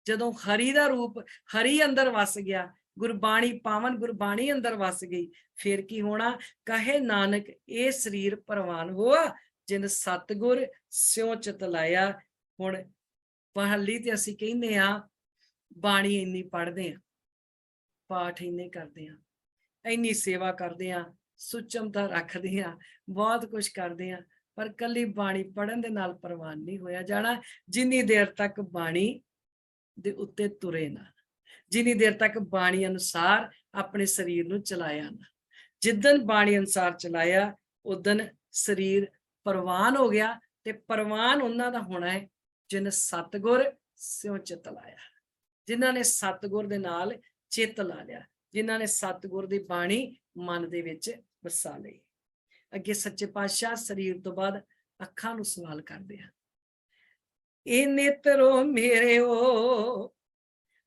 ਜਦੋਂ ਹਰੀ ਦਾ ਰੂਪ ਹਰੀ ਅੰਦਰ ਵਸ ਗਿਆ, ਗੁਰਬਾਣੀ ਪਾਵਨ ਗੁਰਬਾਣੀ ਅੰਦਰ ਵਸ ਗਈ, ਫਿਰ ਕੀ ਹੋਣਾ? ਕਹੇ ਨਾਨਕ ਇਹ ਸਰੀਰ ਪ੍ਰਵਾਨ ਹੋਆ, ਜਿਨ ਸਤਿਗੁਰ ਸਿਉ ਚਿਤ ਲਾਇਆ। ਹੁਣ ਪਹਲੀ ਤੇ ਅਸੀਂ ਕਹਿੰਦੇ ਆ ਬਾਣੀ ਇੰਨੀ ਪੜ੍ਹਦੇ ਆ, ਪਾਠ ਇੰਨੇ ਕਰਦੇ ਆ, ਇੰਨੀ ਸੇਵਾ ਕਰਦੇ ਆ, ਸੁਚਮਤਾ ਰੱਖਦੇ ਆ, ਬਹੁਤ ਕੁਝ ਕਰਦੇ ਆ, ਪਰ ਕੱਲੀ ਬਾਣੀ ਪੜ੍ਹਨ ਦੇ ਨਾਲ ਪ੍ਰਵਾਨ ਨਹੀਂ ਹੋਇਆ ਜਾਣਾ। ਜਿੰਨੀ ਦੇਰ ਤੱਕ ਬਾਣੀ ਦੇ ਉੱਤੇ ਤੁਰੇ ਨਾ, ਜਿੰਨੀ ਦੇਰ ਤੱਕ ਬਾਣੀ ਅਨੁਸਾਰ ਆਪਣੇ ਸਰੀਰ ਨੂੰ ਚਲਾਇਆ ਨਾ। ਜਿੱਦਣ ਬਾਣੀ ਅਨੁਸਾਰ ਚਲਾਇਆ ਉਦਣ ਸਰੀਰ ਪ੍ਰਵਾਨ ਹੋ ਗਿਆ, ਤੇ ਪ੍ਰਵਾਨ ਉਹਨਾਂ ਦਾ ਹੋਣਾ ਹੈ ਜਿਨ ਸਤਿਗੁਰ ਸਿਉ ਚਿਤ ਲਾਇਆ, ਜਿਨ੍ਹਾਂ ਨੇ ਸਤਿਗੁਰ ਦੇ ਨਾਲ ਚਿੱਤ ਲਾ ਲਿਆ, ਜਿਨ੍ਹਾਂ ਨੇ ਸਤਿਗੁਰ ਦੀ ਬਾਣੀ ਮਨ ਦੇ ਵਿੱਚ ਵਸਾ ਲਈ। ਅੱਗੇ ਸੱਚੇ ਪਾਤਸ਼ਾਹ ਸਰੀਰ ਤੋਂ ਬਾਅਦ ਅੱਖਾਂ ਨੂੰ ਸਵਾਲ ਕਰਦੇ ਆ। ਇਹ ਨੇਤਰੋ ਮੇਰਿਓ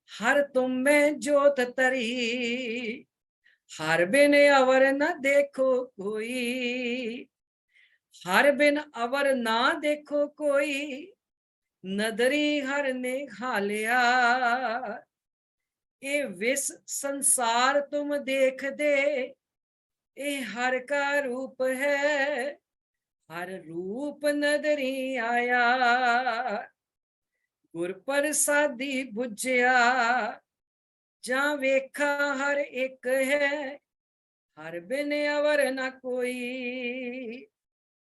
ਹਰ ਤੁਮੇ ਜੋਤ ਤਰੀ, ਹਰ ਬਿਨ ਅਵਰ ਨਾ ਦੇਖੋ ਕੋਈ, ਹਰ ਬਿਨ ਅਵਰ ਨਾ ਦੇਖੋ ਕੋਈ, ਨਦਰੀ ਹਰ ਨੇ ਹਾਲਿਆ। ਇਹ ਵਿਸ ਸੰਸਾਰ ਤੁਮ ਦੇਖਦੇ, ਇਹ ਹਰ ਕਾ ਰੂਪ ਹੈ, ਹਰ ਰੂਪ ਨਦਰੀ ਆਇਆ। ਗੁਰ ਪ੍ਰਸਾਦੀ ਬੁਝਿਆ, ਜਾਂ ਵੇਖਾ ਹਰ ਇੱਕ ਹੈ, ਹਰ ਬਿਨ ਅਵਰ ਨਾ ਕੋਈ।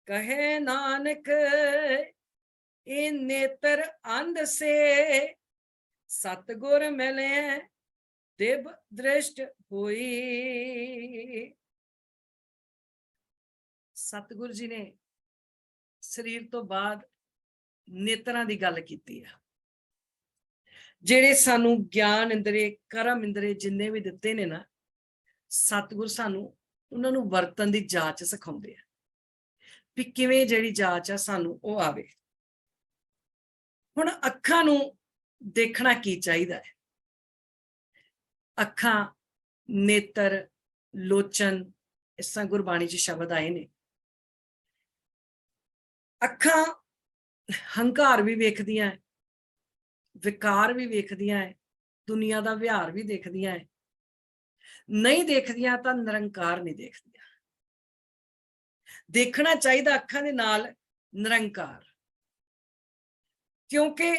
ਕਹੇ ਨਾਨਕ ਇਹ ਨੇਤਰ ਅੰਧ ਸੇ, ਸਤਿਗੁਰ ਮਿਲੇ ਦਿਵ ਦ੍ਰਿਸ਼ਟ ਹੋਈ। ਸਤਿਗੁਰ ਜੀ ਨੇ ਸਰੀਰ ਤੋਂ ਬਾਅਦ ਨੇਤਰਾਂ ਦੀ ਗੱਲ ਕੀਤੀ ਆ। ਜਿਹੜੇ ਸਾਨੂੰ ਗਿਆਨ ਇੰਦਰੇ, ਕਰਮ ਇੰਦਰੇ ਜਿੰਨੇ ਵੀ ਦਿੱਤੇ ਨੇ ਨਾ, ਸਤਿਗੁਰ ਸਾਨੂੰ ਉਹਨਾਂ ਨੂੰ ਵਰਤਨ ਦੀ ਜਾਚ ਸਿਖਾਉਂਦੇ ਆ ਵੀ ਕਿਵੇਂ ਜਿਹੜੀ ਜਾਚ ਆ ਸਾਨੂੰ ਉਹ ਆਵੇ। ਹੁਣ ਅੱਖਾਂ ਨੂੰ ਦੇਖਣਾ ਕੀ ਚਾਹੀਦਾ ਹੈ? ਅੱਖਾਂ, ਨੇਤਰ, ਲੋਚਨ, ਇਸ ਤਰ੍ਹਾਂ ਗੁਰਬਾਣੀ 'ਚ ਸ਼ਬਦ ਆਏ ਨੇ। ਅੱਖਾਂ ਹੰਕਾਰ ਵੀ ਵੇਖਦੀਆਂ, ਵਿਕਾਰ ਵੀ ਵੇਖਦੀਆਂ ਹੈ, ਦੁਨੀਆ ਦਾ ਵਿਹਾਰ ਵੀ ਦੇਖਦੀਆਂ ਹੈ। ਨਹੀਂ ਦੇਖਦੀਆਂ ਤਾਂ ਨਿਰੰਕਾਰ ਨਹੀਂ ਦੇਖਦੀਆਂ। ਦੇਖਣਾ ਚਾਹੀਦਾ ਅੱਖਾਂ ਦੇ ਨਾਲ ਨਿਰੰਕਾਰ, ਕਿਉਂਕਿ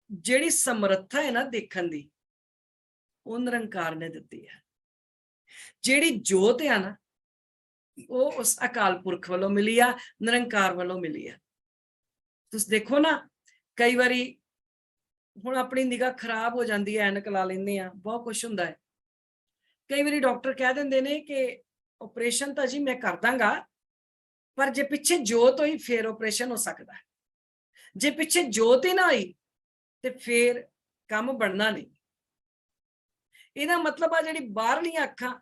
ਜਿਹੜੀ ਸਮਰੱਥਾ ਹੈ ਨਾ ਦੇਖਣ ਦੀ, ਉਹ ਨਿਰੰਕਾਰ ਨੇ ਦਿੱਤੀ ਹੈ। ਜਿਹੜੀ ਜੋਤ ਆ ਨਾ, ਉਹ ਉਸ ਅਕਾਲ ਪੁਰਖ ਵੱਲੋਂ ਮਿਲੀ ਆ, ਨਿਰੰਕਾਰ ਵੱਲੋਂ ਮਿਲੀ ਆ। ਤੁਸੀਂ ਦੇਖੋ ਨਾ, ਕਈ ਵਾਰੀ ਹੁਣ ਆਪਣੀ ਨਿਗਾਹ ਖਰਾਬ ਹੋ ਜਾਂਦੀ ਹੈ, ਐਨਕ ਲਾ ਲੈਂਦੇ ਆ, ਬਹੁਤ ਕੁਛ ਹੁੰਦਾ ਹੈ। ਕਈ ਵਾਰੀ ਡਾਕਟਰ ਕਹਿ ਦਿੰਦੇ ਨੇ ਕਿ ਆਪਰੇਸ਼ਨ ਤਾਂ ਜੀ ਮੈਂ ਕਰ ਦਾਂਗਾ, ਪਰ ਜੇ ਪਿੱਛੇ ਜੋਤ ਹੋਈ ਫਿਰ ਆਪਰੇਸ਼ਨ ਹੋ ਸਕਦਾ ਹੈ। ਜੇ ਪਿੱਛੇ ਜੋਤ ਹੀ ਨਾ ਹੋਈ ਤੇ ਫਿਰ ਕੰਮ ਬਣਨਾ ਨਹੀਂ। ਇਹਦਾ ਮਤਲਬ ਆ ਜਿਹੜੀ ਬਾਹਰਲੀਆਂ ਅੱਖਾਂ,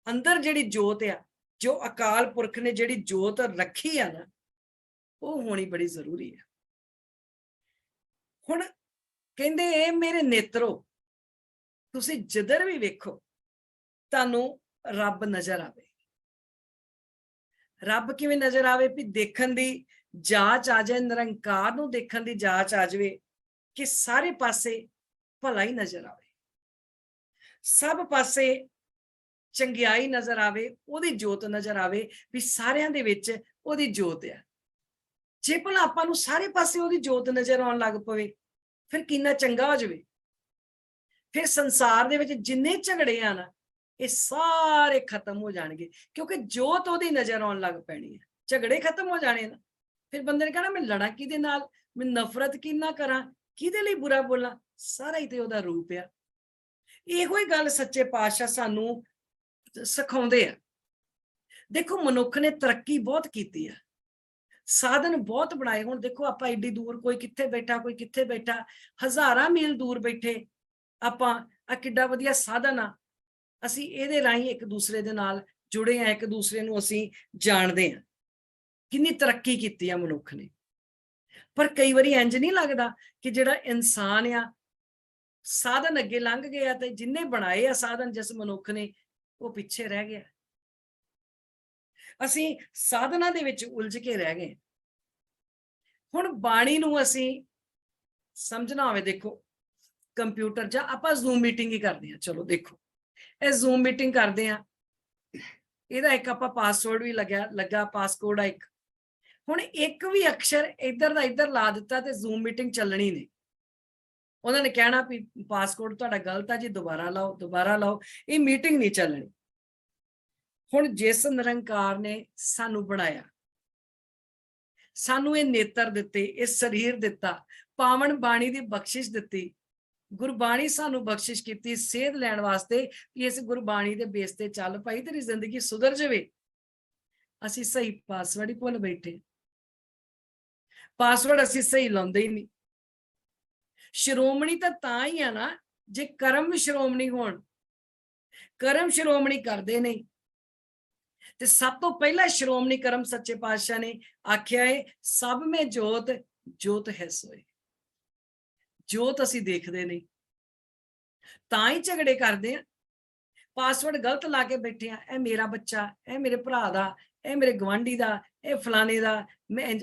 ਅੰਦਰ ਜਿਹੜੀ ਜੋਤ ਆ, ਜੋ ਅਕਾਲ ਪੁਰਖ ਨੇ ਜਿਹੜੀ ਜੋਤ ਰੱਖੀ ਆ ਨਾ, ਉਹ ਹੋਣੀ ਬੜੀ ਜ਼ਰੂਰੀ ਹੈ। ਹੁਣ ਕਹਿੰਦੇ ਇਹ ਮੇਰੇ ਨੇਤਰੋ, ਤੁਸੀਂ ਜਿੱਧਰ ਵੀ ਵੇਖੋ ਤੁਹਾਨੂੰ ਰੱਬ ਨਜ਼ਰ ਆਵੇ। ਰੱਬ ਕਿਵੇਂ ਨਜ਼ਰ ਆਵੇ? ਵੀ ਦੇਖਣ ਦੀ ਜਾਚ ਆ ਜਾਏ, ਨਿਰੰਕਾਰ ਨੂੰ ਦੇਖਣ ਦੀ ਜਾਚ ਆ ਜਾਵੇ ਕਿ ਸਾਰੇ ਪਾਸੇ ਭਲਾ ਹੀ ਨਜ਼ਰ ਆਵੇ, ਸਭ ਪਾਸੇ ਚੰਗਿਆਈ ਨਜ਼ਰ ਆਵੇ, ਉਹਦੀ ਜੋਤ ਨਜ਼ਰ ਆਵੇ, ਵੀ ਸਾਰਿਆਂ ਦੇ ਵਿੱਚ ਉਹਦੀ ਜੋਤ ਆ। ਜੇ ਭਲਾ ਆਪਾਂ ਨੂੰ ਸਾਰੇ ਪਾਸੇ ਉਹਦੀ ਜੋਤ ਨਜ਼ਰ ਆਉਣ ਲੱਗ ਪਵੇ, ਫਿਰ ਕਿੰਨਾ ਚੰਗਾ ਹੋ ਜਾਵੇ। ਫਿਰ ਸੰਸਾਰ ਦੇ ਵਿੱਚ ਜਿੰਨੇ ਝਗੜੇ ਆ ਨਾ, ਇਹ ਸਾਰੇ ਖਤਮ ਹੋ ਜਾਣਗੇ, ਕਿਉਂਕਿ ਜੋਤ ਉਹਦੀ ਨਜ਼ਰ ਆਉਣ ਲੱਗ ਪੈਣੀ ਹੈ। ਝਗੜੇ ਖਤਮ ਹੋ ਜਾਣੇ ਨਾ, ਫਿਰ ਬੰਦੇ ਨੇ ਕਹਿਣਾ ਮੈਂ ਲੜਾਂ ਕਿਹਦੇ ਨਾਲ, ਮੈਂ ਨਫ਼ਰਤ ਕਿਹਨਾਂ ਕਰਾਂ, ਕਿਹਦੇ ਲਈ ਬੁਰਾ ਬੋਲਾਂ, ਸਾਰਾ ਹੀ ਤੇ ਉਹਦਾ ਰੂਪ ਆ। ਇਹੋ ਹੀ ਗੱਲ ਸੱਚੇ ਪਾਤਸ਼ਾਹ ਸਾਨੂੰ ਸਿਖਾਉਂਦੇ ਆ। ਦੇਖੋ, ਮਨੁੱਖ ਨੇ ਤਰੱਕੀ ਬਹੁਤ ਕੀਤੀ ਆ, ਸਾਧਨ ਬਹੁਤ ਬਣਾਏ। ਹੁਣ ਦੇਖੋ, ਆਪਾਂ ਏਡੀ ਦੂਰ, ਕੋਈ ਕਿੱਥੇ ਬੈਠਾ, ਕੋਈ ਕਿੱਥੇ ਬੈਠਾ, ਹਜ਼ਾਰਾਂ ਮੀਲ ਦੂਰ ਬੈਠੇ ਆਪਾਂ, ਆ ਕਿੱਡਾ ਵਧੀਆ ਸਾਧਨ ਆ। ਅਸੀਂ ਇਹਦੇ ਰਾਹੀਂ ਇੱਕ ਦੂਸਰੇ ਦੇ ਨਾਲ ਜੁੜੇ ਆ, ਇੱਕ ਦੂਸਰੇ ਨੂੰ ਅਸੀਂ ਜਾਣਦੇ ਆ। ਕਿੰਨੀ ਤਰੱਕੀ ਕੀਤੀ ਆ ਮਨੁੱਖ ਨੇ। ਪਰ ਕਈ ਵਾਰੀ ਇੰਜ ਨਹੀਂ ਲੱਗਦਾ ਕਿ ਜਿਹੜਾ ਇਨਸਾਨ ਆ, ਸਾਧਨ ਅੱਗੇ ਲੰਘ ਗਿਆ ਤੇ ਜਿੰਨੇ ਬਣਾਏ ਆ ਸਾਧਨ ਜਿਸ ਮਨੁੱਖ ਨੇ, ਉਹ ਪਿੱਛੇ ਰਹਿ ਗਿਆ। ਅਸੀਂ ਸਾਧਨਾਂ ਦੇ ਵਿੱਚ ਉਲਝ ਕੇ ਰਹਿ ਗਏ। ਹੁਣ ਬਾਣੀ ਨੂੰ ਅਸੀਂ ਸਮਝਣਾ ਹੋਵੇ, ਦੇਖੋ ਕੰਪਿਊਟਰ ਜਾਂ ਆਪਾਂ ਜ਼ੂਮ ਮੀਟਿੰਗ ਹੀ ਕਰਦੇ ਹਾਂ। ਚਲੋ ਦੇਖੋ, ਇਹ ਜ਼ੂਮ ਮੀਟਿੰਗ ਕਰਦੇ ਆ, ਇਹਦਾ ਇੱਕ ਆਪਾਂ ਪਾਸਵਰਡ ਵੀ ਲੱਗਾ ਪਾਸਕੋਡ ਆ ਇੱਕ। ਹੁਣ ਇੱਕ ਵੀ ਅਕਸ਼ਰ ਇੱਧਰ ਦਾ ਇੱਧਰ ਲਾ ਦਿੱਤਾ ਤੇ ਜ਼ੂਮ ਮੀਟਿੰਗ ਚੱਲਣੀ ਨਹੀਂ। ਉਹਨਾਂ ਨੇ ਕਹਿਣਾ ਵੀ ਪਾਸਕੋਡ ਤੁਹਾਡਾ ਗਲਤ ਆ ਜੀ, ਦੁਬਾਰਾ ਲਾਓ, ਦੁਬਾਰਾ ਲਾਓ, ਇਹ ਮੀਟਿੰਗ ਨਹੀਂ ਚੱਲਣੀ। ਹੁਣ ਜਿਸ ਨਿਰੰਕਾਰ ਨੇ ਸਾਨੂੰ ਬਣਾਇਆ, ਸਾਨੂੰ ਇਹ ਨੇਤਰ ਦਿੱਤੇ, ਇਹ ਸਰੀਰ ਦਿੱਤਾ, ਪਾਵਨ ਬਾਣੀ ਦੀ ਬਖਸ਼ਿਸ਼ ਦਿੱਤੀ, ਗੁਰਬਾਣੀ ਸਾਨੂੰ ਬਖਸ਼ਿਸ਼ ਕੀਤੀ ਸੇਧ ਲੈਣ ਵਾਸਤੇ ਕਿ ਇਸ ਗੁਰਬਾਣੀ ਦੇ ਬੇਸ ਤੇ ਚੱਲ ਭਾਈ, ਤੇਰੀ ਜ਼ਿੰਦਗੀ ਸੁਧਰ ਜਾਵੇ। ਅਸੀਂ ਸਹੀ ਪਾਸਵਰਡ ਹੀ ਭੁੱਲ ਬੈਠੇ, ਪਾਸਵਰਡ ਅਸੀਂ ਸਹੀ ਲਾਉਂਦੇ ਹੀ ਨਹੀਂ। ਸ਼੍ਰੋਮਣੀ ਤਾਂ ਹੀ ਆ ਨਾ ਜੇ ਕਰਮ ਸ਼੍ਰੋਮਣੀ ਹੋਣ, ਕਰਮ ਸ਼੍ਰੋਮਣੀ ਕਰਦੇ ਨਹੀਂ। ਤੇ ਸਭ ਤੋਂ ਪਹਿਲਾ ਸ਼੍ਰੋਮਣੀ ਕਰਮ ਸੱਚੇ ਪਾਤਸ਼ਾਹ ਨੇ ਆਖਿਆ ਹੈ, ਸਭ ਮੇਂ ਜੋਤ ਜੋਤ ਹੈ ਸੋਏ। ਜੋਤ ਅਸੀਂ ਦੇਖਦੇ ਨਹੀਂ, ਤਾਂ ਹੀ ਝਗੜੇ ਕਰਦੇ ਆ, ਪਾਸਵਰਡ ਗਲਤ ਲਾ ਕੇ ਬੈਠੇ ਆ। ਇਹ ਮੇਰਾ ਬੱਚਾ, ਇਹ ਮੇਰੇ ਭਰਾ ਦਾ, ਇਹ ਮੇਰੇ ਗਵਾਂਢੀ ਦਾ, ਇਹ ਫਲਾਣੇ ਦਾ, ਮੈਂ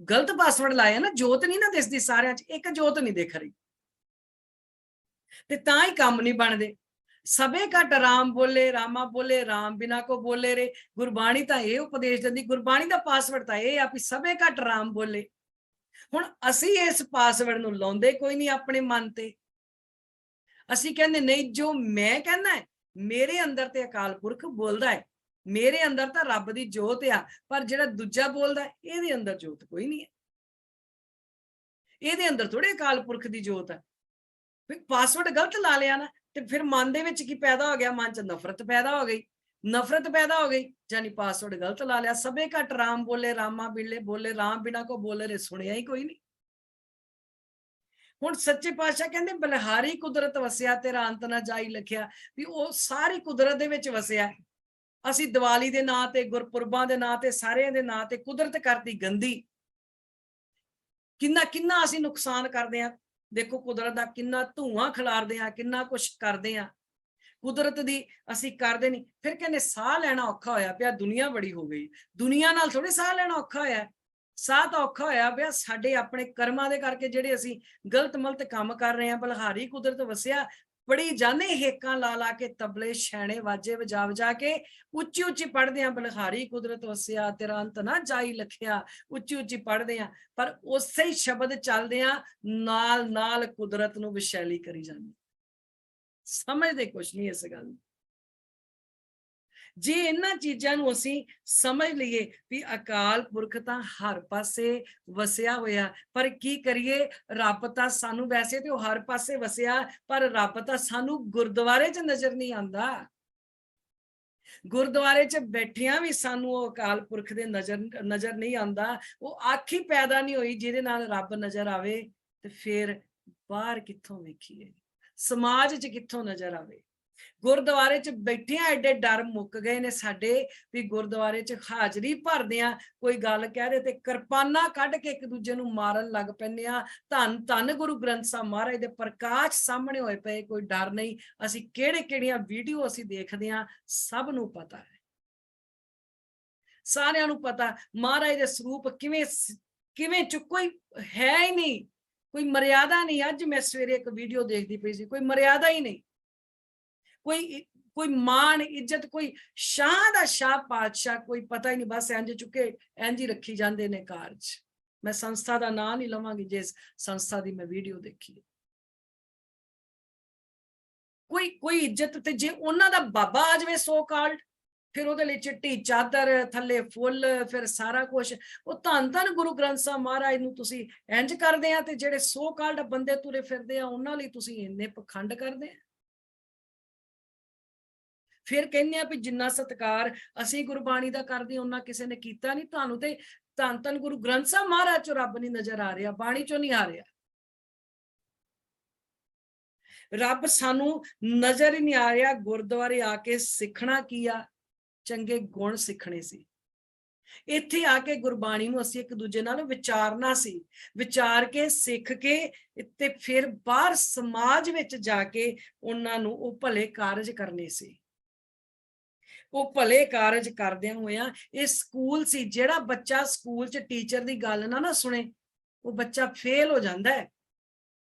ਗਲਤ ਪਾਸਵਰਡ ਲਾਇਆ ਨਾ। ਜੋਤ ਨਹੀਂ ਨਾ ਦਿਸਦੀ ਸਾਰਿਆਂ 'ਚ, ਇੱਕ ਜੋਤ ਨਹੀਂ ਦਿਖ ਰਹੀ, ਤੇ ਤਾਂ ਹੀ ਕੰਮ ਨਹੀਂ ਬਣਦੇ। ਸਭੇ ਘਟ ਰਾਮ ਬੋਲੇ, ਰਾਮਾ ਬੋਲੇ, ਰਾਮ ਬਿਨਾ ਕੋ ਬੋਲੇ ਰੇ। ਗੁਰਬਾਣੀ ਤਾਂ ਇਹ ਉਪਦੇਸ਼ ਦਿੰਦੀ, ਗੁਰਬਾਣੀ ਦਾ ਪਾਸਵਰਡ ਤਾਂ ਇਹ ਆ ਵੀ ਸਭੇ ਘਟ ਰਾਮ ਬੋਲੇ। ਹੁਣ ਅਸੀਂ ਇਸ ਪਾਸਵਰਡ ਨੂੰ ਲਾਉਂਦੇ ਕੋਈ ਨਹੀਂ ਆਪਣੇ ਮਨ ਤੇ। ਅਸੀਂ ਕਹਿੰਦੇ ਨਹੀਂ, ਜੋ ਮੈਂ ਕਹਿੰਦਾ ਮੇਰੇ ਅੰਦਰ ਤੇ ਅਕਾਲ ਪੁਰਖ ਬੋਲਦਾ ਹੈ, ਮੇਰੇ ਅੰਦਰ ਤਾਂ ਰੱਬ ਦੀ ਜੋਤ ਆ, ਪਰ ਜਿਹੜਾ ਦੂਜਾ ਬੋਲਦਾ ਇਹਦੇ ਅੰਦਰ ਜੋਤ ਕੋਈ ਨਹੀਂ ਹੈ, ਇਹਦੇ ਅੰਦਰ ਥੋੜੇ ਅਕਾਲ ਪੁਰਖ ਦੀ ਜੋਤ ਹੈ। ਪਾਸਵਰਡ ਗਲਤ ਲਾ ਲਿਆ ਨਾ, ਤੇ ਫਿਰ ਮਨ ਦੇ ਵਿੱਚ ਕੀ ਪੈਦਾ ਹੋ ਗਿਆ? ਮਨ 'ਚ ਨਫ਼ਰਤ ਪੈਦਾ ਹੋ ਗਈ, ਨਫ਼ਰਤ ਪੈਦਾ ਹੋ ਗਈ, ਜਾਨੀ ਪਾਸਵਰਡ ਗਲਤ ਲਾ ਲਿਆ। ਸਭੇ ਘਟ ਰਾਮ ਬੋਲੇ, ਰਾਮਾ ਬਿਲੇ ਬੋਲੇ, ਰਾਮ ਬਿਨਾ ਕੋ ਬੋਲੇ ਰੇ। ਸੁਣਿਆ ਹੀ ਕੋਈ ਨਹੀਂ। ਹੁਣ ਸੱਚੇ ਪਾਤਸ਼ਾਹ ਕਹਿੰਦੇ ਬਲਿਹਾਰੀ ਕੁਦਰਤ ਵਸਿਆ, ਤੇਰਾ ਅੰਤ ਨਾ ਜਾਈ ਲਿਖਿਆ, ਵੀ ਉਹ ਸਾਰੀ ਕੁਦਰਤ ਦੇ ਵਿੱਚ ਵਸਿਆ। ਅਸੀਂ ਦੀਵਾਲੀ ਦੇ ਨਾਂ ਤੇ, ਗੁਰਪੁਰਬਾਂ ਦੇ ਨਾਂ ਤੇ, ਸਾਰਿਆਂ ਦੇ ਨਾਂ ਤੇ ਕੁਦਰਤ ਕਰਦੀ ਗੰਦੀ। ਕਿੰਨਾ ਕਿੰਨਾ ਅਸੀਂ ਨੁਕਸਾਨ ਕਰਦੇ ਆ। ਦੇਖੋ ਕੁਦਰਤ ਦਾ ਕਿੰਨਾ ਧੂਆਂ ਖਿਲਾਰਦੇ ਆ, ਕਿੰਨਾ ਕੁਛ ਕਰਦੇ ਆ, ਕੁਦਰਤ ਦੀ ਅਸੀਂ ਕਰਦੇ ਨਹੀਂ। ਫਿਰ ਕਹਿੰਦੇ ਸਾਹ ਲੈਣਾ ਔਖਾ ਹੋਇਆ ਪਿਆ, ਦੁਨੀਆ ਬੜੀ ਹੋ ਗਈ। ਦੁਨੀਆ ਨਾਲ ਥੋੜੇ ਸਾਹ ਲੈਣਾ ਔਖਾ ਹੋਇਆ, ਸਾਹ ਤਾਂ ਔਖਾ ਹੋਇਆ ਪਿਆ ਸਾਡੇ ਆਪਣੇ ਕਰਮਾਂ ਦੇ ਕਰਕੇ, ਜਿਹੜੇ ਅਸੀਂ ਗਲਤ ਮਲਤ ਕੰਮ ਕਰ ਰਹੇ ਆ। ਬਲਿਹਾਰੀ ਕੁਦਰਤ ਵਸਿਆ, ਪੜੀ ਜਾਣੇ ਹੇਕਾਂ ਲਾ ਲਾ ਕੇ, ਤਬਲੇ ਛੈਣੇ ਵਾਜੇ ਵਜਾ ਵਜਾ ਕੇ, ਉੱਚੀ ਉੱਚੀ ਪੜ੍ਹਦੇ ਆ ਬਲਿਹਾਰੀ ਕੁਦਰਤ ਵਸਿਆ, ਤੇਰਾ ਅੰਤ ਨਾ ਜਾਈ ਲਖਿਆ। ਉੱਚੀ ਉੱਚੀ ਪੜ੍ਹਦੇ ਆ, ਪਰ ਉਸੇ ਹੀ ਸ਼ਬਦ ਚੱਲਦੇ ਆ ਨਾਲ ਨਾਲ ਕੁਦਰਤ ਨੂੰ ਵਿਸ਼ੈਲੀ ਕਰੀ ਜਾਂਦੇ, ਸਮਝਦੇ ਕੁਛ ਨਹੀਂ ਇਸ ਗੱਲ ਨੂੰ। ਜੇ ਇਹਨਾਂ ਚੀਜ਼ਾਂ ਨੂੰ ਅਸੀਂ ਸਮਝ ਲਈਏ ਵੀ ਅਕਾਲ ਪੁਰਖ ਤਾਂ ਹਰ ਪਾਸੇ ਵਸਿਆ ਹੋਇਆ, ਪਰ ਕੀ ਕਰੀਏ? ਰੱਬ ਤਾਂ ਸਾਨੂੰ, ਵੈਸੇ ਤੇ ਉਹ ਹਰ ਪਾਸੇ ਵਸਿਆ, ਪਰ ਰੱਬ ਤਾਂ ਸਾਨੂੰ ਗੁਰਦੁਆਰੇ 'ਚ ਨਜ਼ਰ ਨਹੀਂ ਆਉਂਦਾ। ਗੁਰਦੁਆਰੇ 'ਚ ਬੈਠਿਆਂ ਵੀ ਸਾਨੂੰ ਉਹ ਅਕਾਲ ਪੁਰਖ ਦੇ ਨਜ਼ਰ ਨਹੀਂ ਆਉਂਦਾ। ਉਹ ਅੱਖ ਹੀ ਪੈਦਾ ਨਹੀਂ ਹੋਈ ਜਿਹਦੇ ਨਾਲ ਰੱਬ ਨਜ਼ਰ ਆਵੇ, ਤੇ ਫਿਰ ਬਾਹਰ ਕਿੱਥੋਂ ਵੇਖੀਏ, ਸਮਾਜ 'ਚ ਕਿੱਥੋਂ ਨਜ਼ਰ ਆਵੇ? ਗੁਰਦੁਆਰੇ 'ਚ ਬੈਠਿਆਂ ਐਡੇ ਡਰ ਮੁੱਕ ਗਏ ਨੇ ਸਾਡੇ, ਵੀ ਗੁਰਦੁਆਰੇ 'ਚ ਹਾਜ਼ਰੀ ਭਰਦੇ ਆ, ਕੋਈ ਗੱਲ ਕਹਿ ਦੇ ਤੇ ਕਿਰਪਾਨਾਂ ਕੱਢ ਕੇ ਇੱਕ ਦੂਜੇ ਨੂੰ ਮਾਰਨ ਲੱਗ ਪੈਂਦੇ ਆ। ਧੰਨ ਧੰਨ ਗੁਰੂ ਗ੍ਰੰਥ ਸਾਹਿਬ ਮਹਾਰਾਜ ਦੇ ਪ੍ਰਕਾਸ਼ ਸਾਹਮਣੇ ਹੋਏ ਪਏ, ਕੋਈ ਡਰ ਨਹੀਂ। ਅਸੀਂ ਕਿਹੜੀਆਂ ਵੀਡੀਓ ਅਸੀਂ ਦੇਖਦੇ ਆ, ਸਭ ਨੂੰ ਪਤਾ ਹੈ, ਸਾਰਿਆਂ ਨੂੰ ਪਤਾ ਮਹਾਰਾਜ ਦੇ ਸਰੂਪ ਕਿਵੇਂ ਚ ਕੋਈ ਹੈ ਹੀ ਨਹੀਂ, ਕੋਈ ਮਰਿਆਦਾ ਨਹੀਂ। ਅੱਜ ਮੈਂ ਸਵੇਰੇ ਇੱਕ ਵੀਡੀਓ ਦੇਖਦੀ ਪਈ ਸੀ, ਕੋਈ ਮਰਿਆਦਾ ਹੀ ਨਹੀਂ, ਕੋਈ ਮਾਣ ਇੱਜ਼ਤ, ਕੋਈ ਸ਼ਾਹ ਦਾ ਸ਼ਾਹ ਪਾਤਸ਼ਾਹ, ਕੋਈ ਪਤਾ ਹੀ ਨਹੀਂ। ਬਸ ਇੰਜ ਚੁੱਕੇ ਇੰਜ ਹੀ ਰੱਖੀ ਜਾਂਦੇ ਨੇ ਕਾਰਜ। ਮੈਂ ਸੰਸਥਾ ਦਾ ਨਾਂ ਨਹੀਂ ਲਵਾਂਗੀ, ਜਿਸ ਸੰਸਥਾ ਦੀ ਮੈਂ ਵੀਡੀਓ ਦੇਖੀ। ਕੋਈ ਇੱਜ਼ਤ, ਤੇ ਜੇ ਉਹਨਾਂ ਦਾ ਬਾਬਾ ਆ ਜਾਵੇ ਸੋ ਕਾਲਡ, ਫਿਰ ਉਹਦੇ ਲਈ ਚਿੱਟੀ ਚਾਦਰ, ਥੱਲੇ ਫੁੱਲ, ਫਿਰ ਸਾਰਾ ਕੁਝ। ਉਹ ਧੰਨ ਧੰਨ ਗੁਰੂ ਗ੍ਰੰਥ ਸਾਹਿਬ ਮਹਾਰਾਜ ਨੂੰ ਤੁਸੀਂ ਇੰਜ ਕਰਦੇ ਆ, ਤੇ ਜਿਹੜੇ ਸੋ ਕਾਲਡ ਬੰਦੇ ਤੁਰੇ ਫਿਰਦੇ ਆ ਉਹਨਾਂ ਲਈ ਤੁਸੀਂ ਇੰਨੇ ਪਖੰਡ ਕਰਦੇ ਆ। ਫਿਰ ਕਹਿੰਦੇ ਆ ਵੀ ਜਿੰਨਾ ਸਤਿਕਾਰ ਅਸੀਂ ਗੁਰਬਾਣੀ ਦਾ ਕਰਦੇ ਉਹਨਾਂ ਕਿਸੇ ਨੇ ਕੀਤਾ ਨਹੀਂ। ਤੁਹਾਨੂੰ ਤੇ ਧੰਨ ਧੰਨ ਗੁਰੂ ਗ੍ਰੰਥ ਸਾਹਿਬ ਮਹਾਰਾਜ ਚੋਂ ਰੱਬ ਨਹੀਂ ਨਜ਼ਰ ਆ ਰਿਹਾ, ਬਾਣੀ ਚੋਂ ਨਹੀਂ ਆ ਰਿਹਾ। ਰੱਬ ਸਾਨੂੰ ਨਜ਼ਰ ਹੀ ਨਹੀਂ ਆ ਰਿਹਾ। ਗੁਰਦੁਆਰੇ ਆ ਕੇ ਸਿੱਖਣਾ ਕੀ ਆ? ਚੰਗੇ ਗੁਣ ਸਿੱਖਣੇ ਸੀ। ਇੱਥੇ ਆ ਕੇ ਗੁਰਬਾਣੀ ਨੂੰ ਅਸੀਂ ਇੱਕ ਦੂਜੇ ਨਾਲ ਵਿਚਾਰਨਾ ਸੀ, ਵਿਚਾਰ ਕੇ ਸਿੱਖ ਕੇ, ਤੇ ਫਿਰ ਬਾਹਰ ਸਮਾਜ ਵਿੱਚ ਜਾ ਕੇ ਉਹਨਾਂ ਨੂੰ ਉਹ ਭਲੇ ਕਾਰਜ ਕਰਨੇ ਸੀ। ਉਹ ਭਲੇ ਕਾਰਜ ਕਰਦਿਆਂ ਹੋਇਆਂ ਇਹ ਸਕੂਲ ਸੀ। ਜਿਹੜਾ ਬੱਚਾ ਸਕੂਲ 'ਚ ਟੀਚਰ ਦੀ ਗੱਲ ਨਾ ਸੁਣੇ, ਉਹ ਬੱਚਾ ਫੇਲ ਹੋ ਜਾਂਦਾ ਹੈ।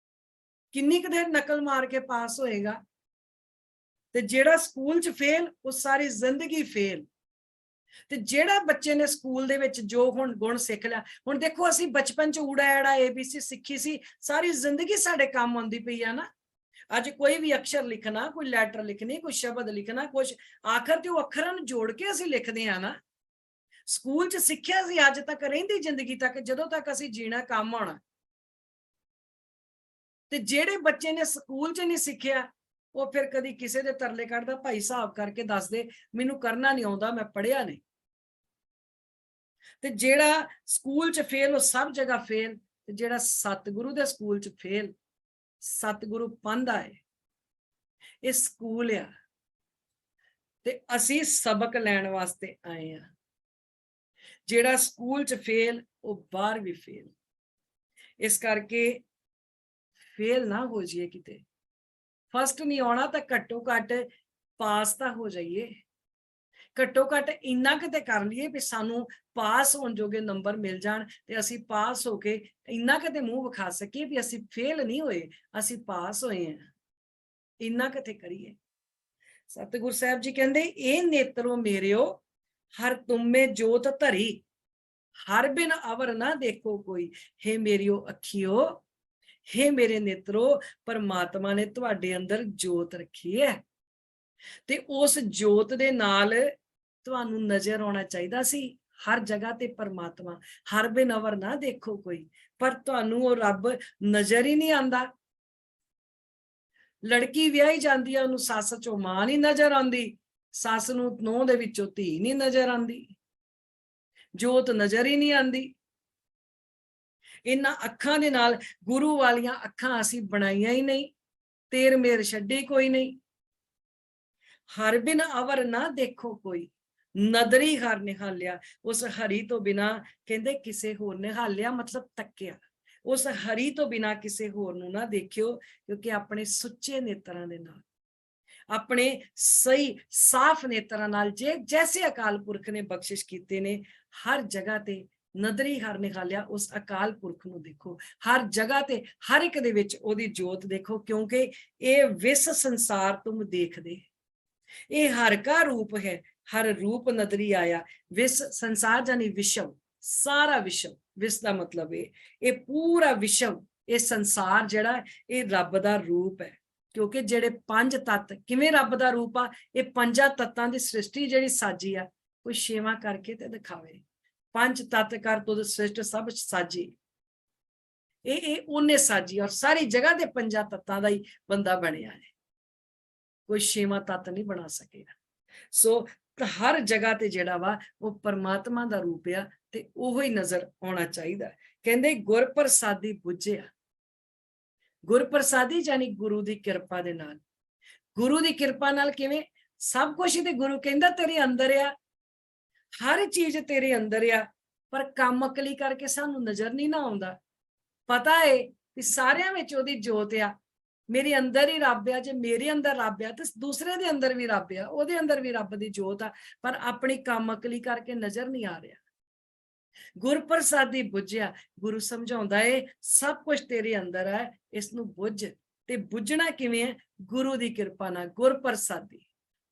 ਕਿੰਨੀ ਕੁ ਦੇਰ ਨਕਲ ਮਾਰ ਕੇ ਪਾਸ ਹੋਏਗਾ? ਤੇ ਜਿਹੜਾ ਸਕੂਲ 'ਚ ਫੇਲ, ਉਹ ਸਾਰੀ ਜ਼ਿੰਦਗੀ ਫੇਲ। ਤੇ ਜਿਹੜਾ ਬੱਚੇ ਨੇ ਸਕੂਲ ਦੇ ਵਿੱਚ ਜੋ ਹੁਣ ਗੁਣ ਸਿੱਖ ਲਿਆ, ਹੁਣ ਦੇਖੋ ਅਸੀਂ ਬਚਪਨ 'ਚ ਊੜਾ ਐੜਾ ABC ਸਿੱਖੀ ਸੀ, ਸਾਰੀ ਜ਼ਿੰਦਗੀ ਸਾਡੇ ਕੰਮ ਆਉਂਦੀ ਪਈ ਆ ਨਾ। ਅੱਜ ਕੋਈ ਵੀ ਅਕਸ਼ਰ ਲਿਖਣਾ, ਕੋਈ ਲੈਟਰ ਲਿਖਣੀ, ਕੋਈ ਸ਼ਬਦ ਲਿਖਣਾ, ਕੁਝ ਆਖਰ ਤੇ ਉਹ ਅੱਖਰਾਂ ਨੂੰ ਜੋੜ ਕੇ ਅਸੀਂ ਲਿਖਦੇ ਆ ਨਾ। ਸਕੂਲ 'ਚ ਸਿੱਖਿਆ ਸੀ, ਅੱਜ ਤੱਕ ਰਹਿੰਦੀ ਜ਼ਿੰਦਗੀ ਤੱਕ, ਜਦੋਂ ਤੱਕ ਅਸੀਂ ਜੀਣਾ ਕੰਮ ਆਉਣਾ। ਤੇ ਜਿਹੜੇ ਬੱਚੇ ਨੇ ਸਕੂਲ 'ਚ ਨਹੀਂ ਸਿੱਖਿਆ ਉਹ ਫਿਰ ਕਦੀ ਕਿਸੇ ਦੇ ਤਰਲੇ ਕੱਢਦਾ, ਭਾਈ ਹਿਸਾਬ ਕਰਕੇ ਦੱਸ ਦੇ, ਮੈਨੂੰ ਕਰਨਾ ਨਹੀਂ ਆਉਂਦਾ, ਮੈਂ ਪੜ੍ਹਿਆ ਨਹੀਂ। ਤੇ ਜਿਹੜਾ ਸਕੂਲ 'ਚ ਫੇਲ ਉਹ ਸਭ ਜਗ੍ਹਾ ਫੇਲ, ਤੇ ਜਿਹੜਾ ਸਤਿਗੁਰੂ ਦੇ ਸਕੂਲ 'ਚ ਫੇਲ, ਸਤਿਗੁਰੂ ਪਾਂਦਾ ਹੈ। ਇਹ ਸਕੂਲ ਆ ਤੇ ਅਸੀਂ ਸਬਕ ਲੈਣ ਵਾਸਤੇ ਆਏ ਆ। ਜਿਹੜਾ ਸਕੂਲ 'ਚ ਫੇਲ ਉਹ ਬਾਹਰ ਵੀ ਫੇਲ। ਇਸ ਕਰਕੇ ਫੇਲ ਨਾ ਹੋ ਜਾਈਏ, ਕਿਤੇ ਫਸਟ ਨਹੀਂ ਆਉਣਾ ਤਾਂ ਘੱਟੋ ਘੱਟ ਪਾਸ ਤਾਂ ਹੋ ਜਾਈਏ। ਘੱਟੋ ਘੱਟ ਇੰਨਾ ਕਿਤੇ ਕਰ ਲਈਏ ਵੀ ਸਾਨੂੰ ਪਾਸ ਹੋਣ ਜੋਗੇ ਨੰਬਰ ਮਿਲ ਜਾਣ ਤੇ ਅਸੀਂ ਪਾਸ ਹੋ ਕੇ ਇੰਨਾ ਕਿਤੇ ਮੂੰਹ ਵਿਖਾ ਸਕੀਏ ਵੀ ਅਸੀਂ ਫੇਲ ਨਹੀਂ ਹੋਏ, ਅਸੀਂ ਪਾਸ ਹੋਏ ਹਾਂ। ਇੰਨਾ ਕਿਤੇ ਕਰੀਏ। ਸਤਿਗੁਰ ਸਾਹਿਬ ਜੀ ਕਹਿੰਦੇ, ਇਹ ਨੇਤਰੋ ਮੇਰਿਓ ਹਰ ਤੁਮੇ ਜੋਤ ਧਰੀ, ਹਰ ਬਿਨ ਅਵਰ ਨਾ ਦੇਖੋ ਕੋਈ। हे ਮੇਰਿਓ ਅੱਖੀਓ, हे ਮੇਰੇ ਨੇਤਰੋ, ਪਰਮਾਤਮਾ ਨੇ ਤੁਹਾਡੇ ਅੰਦਰ ਜੋਤ ਰੱਖੀ ਹੈ ਤੇ ਉਸ ਜੋਤ ਦੇ ਨਾਲ ਤੁਹਾਨੂੰ ਨਜ਼ਰ ਆਉਣਾ ਚਾਹੀਦਾ ਸੀ ਹਰ ਜਗ੍ਹਾ ਤੇ ਪਰਮਾਤਮਾ। ਹਰ ਬਿਨ ਅਵਰ ਨਾ ਦੇਖੋ ਕੋਈ, ਪਰ ਤੁਹਾਨੂੰ ਉਹ ਰੱਬ ਨਜ਼ਰ ਹੀ ਨਹੀਂ ਆਉਂਦਾ। ਲੜਕੀ ਵਿਆਹੀ ਜਾਂਦੀ ਆ, ਉਹਨੂੰ ਸੱਸ ਚੋਂ ਮਾਂ ਨਹੀਂ ਨਜ਼ਰ ਆਉਂਦੀ, ਸੱਸ ਨੂੰ ਨੂੰਹ ਦੇ ਵਿੱਚੋਂ ਧੀ ਨਹੀਂ ਨਜ਼ਰ ਆਉਂਦੀ, ਜੋਤ ਨਜ਼ਰ ਹੀ ਨਹੀਂ ਆਉਂਦੀ। ਇਹਨਾਂ ਅੱਖਾਂ ਦੇ ਨਾਲ, ਗੁਰੂ ਵਾਲੀਆਂ ਅੱਖਾਂ ਅਸੀਂ ਬਣਾਈਆਂ ਹੀ ਨਹੀਂ, ਤੇਰ ਮੇਰ ਛੱਡੀ ਕੋਈ ਨਹੀਂ। ਹਰ ਬਿਨ ਅਵਰ ਨਾ ਦੇਖੋ ਕੋਈ, ਨਦਰੀ ਹਰ ਨਿਹਾਲਿਆ। ਉਸ ਹਰੀ ਤੋਂ ਬਿਨਾ ਕਹਿੰਦੇ ਕਿਸੇ ਹੋਰ ਨਿਹਾਲਿਆ ਮਤਲਬ ਤੱਕਿਆ। ਉਸ ਹਰੀ ਤੋਂ ਬਿਨਾ ਕਿਸੇ ਹੋਰ ਨੂੰ ਨਾ ਦੇਖਿਓ, ਕਿਉਂਕਿ ਆਪਣੇ ਸੁੱਚੇ ਨੇਤਰਾਂ ਦੇ ਨਾਲ, ਆਪਣੇ ਸਹੀ ਸਾਫ਼ ਨੇਤਰਾਂ ਨਾਲ, ਜੈਸੇ ਅਕਾਲ ਪੁਰਖ ਨੇ ਬਖਸ਼ਿਸ਼ ਕੀਤੇ ਨੇ, ਹਰ ਜਗ੍ਹਾ ਤੇ ਨਦਰੀ ਹਰ ਨਿਹਾਲਿਆ, ਉਸ ਅਕਾਲ ਪੁਰਖ ਨੂੰ ਦੇਖੋ। ਹਰ ਜਗ੍ਹਾ ਤੇ ਹਰ ਇੱਕ ਦੇ ਵਿੱਚ ਉਹਦੀ ਜੋਤ ਦੇਖੋ, ਕਿਉਂਕਿ ਇਹ ਵਿਸ ਸੰਸਾਰ ਤੁਮ ਦੇਖਦੇ, ਇਹ ਹਰ ਕਾ ਰੂਪ ਹੈ, ਹਰ ਰੂਪ ਨਦਰੀ ਆਇਆ। ਵਿਸ ਸੰਸਾਰ ਜਾਨੀ ਵਿਸ਼ਵ, ਸਾਰਾ ਵਿਸ਼ਵ। ਵਿਸ ਦਾ ਮਤਲਬ ਇਹ ਪੂਰਾ ਵਿਸ਼ਵ, ਇਹ ਸੰਸਾਰ ਜਿਹੜਾ ਇਹ ਰੱਬ ਦਾ ਰੂਪ ਹੈ। ਕਿਉਂਕਿ ਜਿਹੜੇ ਪੰਜ ਤੱਤ ਕਿਵੇਂ ਰੱਬ ਦਾ ਰੂਪ ਆ, ਇਹ ਪੰਜਾਂ ਤੱਤਾਂ ਦੀ ਸ੍ਰਿਸ਼ਟੀ ਜਿਹੜੀ ਸਾਜੀ ਆ, ਕੋਈ ਛੇਵਾਂ ਕਰਕੇ ਤੇ ਦਿਖਾਵੇ। ਪੰਜ ਤੱਤ ਕਰ ਤੁਧ ਸ੍ਰਿਸ਼ਟ ਸਭ ਸਾਜੀ, ਇਹ ਉਹਨੇ ਸਾਜੀ, ਔਰ ਸਾਰੀ ਜਗ੍ਹਾ ਦੇ ਪੰਜਾਂ ਤੱਤਾਂ ਦਾ ਹੀ ਬੰਦਾ ਬਣਿਆ ਹੈ, ਕੋਈ ਛੇਵਾਂ ਤੱਤ ਨਹੀਂ ਬਣਾ ਸਕੇਗਾ। ਸੋ ਹਰ ਜਗ੍ਹਾ ਤੇ ਜਿਹੜਾ ਵਾ ਉਹ ਪਰਮਾਤਮਾ ਦਾ ਰੂਪ ਆ ਤੇ ਉਹੋ ਹੀ ਨਜ਼ਰ ਆਉਣਾ ਚਾਹੀਦਾ। ਕਹਿੰਦੇ ਗੁਰ ਪ੍ਰਸਾਦੀ ਬੁੱਝਿਆ। ਗੁਰ ਪ੍ਰਸਾਦੀ ਜਾਨੀ ਗੁਰੂ ਦੀ ਕਿਰਪਾ ਦੇ ਨਾਲ। ਗੁਰੂ ਦੀ ਕਿਰਪਾ ਨਾਲ ਕਿਵੇਂ? ਸਭ ਕੁਝ ਤੇ ਗੁਰੂ ਕਹਿੰਦਾ ਤੇਰੇ ਅੰਦਰ ਆ, ਹਰ ਚੀਜ਼ ਤੇਰੇ ਅੰਦਰ ਆ, ਪਰ ਕੰਮ ਅਕਲੀ ਕਰਕੇ ਸਾਨੂੰ ਨਜ਼ਰ ਨਹੀਂ ਨਾ ਆਉਂਦਾ। ਪਤਾ ਹੈ ਕਿ ਸਾਰਿਆਂ ਵਿੱਚ ਉਹਦੀ ਜੋਤ ਆ, ਮੇਰੇ ਅੰਦਰ ਹੀ ਰੱਬ ਆ। ਜੇ ਮੇਰੇ ਅੰਦਰ ਰੱਬ ਆ ਤੇ ਦੂਸਰੇ ਦੇ ਅੰਦਰ ਵੀ ਰੱਬ ਆ, ਉਹਦੇ ਅੰਦਰ ਵੀ ਰੱਬ ਦੀ ਜੋਤ ਆ, ਪਰ ਆਪਣੀ ਕੰਮ ਅਕਲੀ ਕਰਕੇ ਨਜ਼ਰ ਨਹੀਂ ਆ ਰਿਹਾ। ਗੁਰ ਪ੍ਰਸਾਦੀ ਬੁੱਝਿਆ, ਗੁਰੂ ਸਮਝਾਉਂਦਾ ਏ ਸਭ ਕੁਝ ਤੇਰੇ ਅੰਦਰ ਹੈ, ਇਸ ਨੂੰ ਬੁੱਝ। ਤੇ ਬੁੱਝਣਾ ਕਿਵੇਂ ਹੈ? ਗੁਰੂ ਦੀ ਕਿਰਪਾ ਨਾਲ। ਗੁਰ ਪ੍ਰਸਾਦੀ,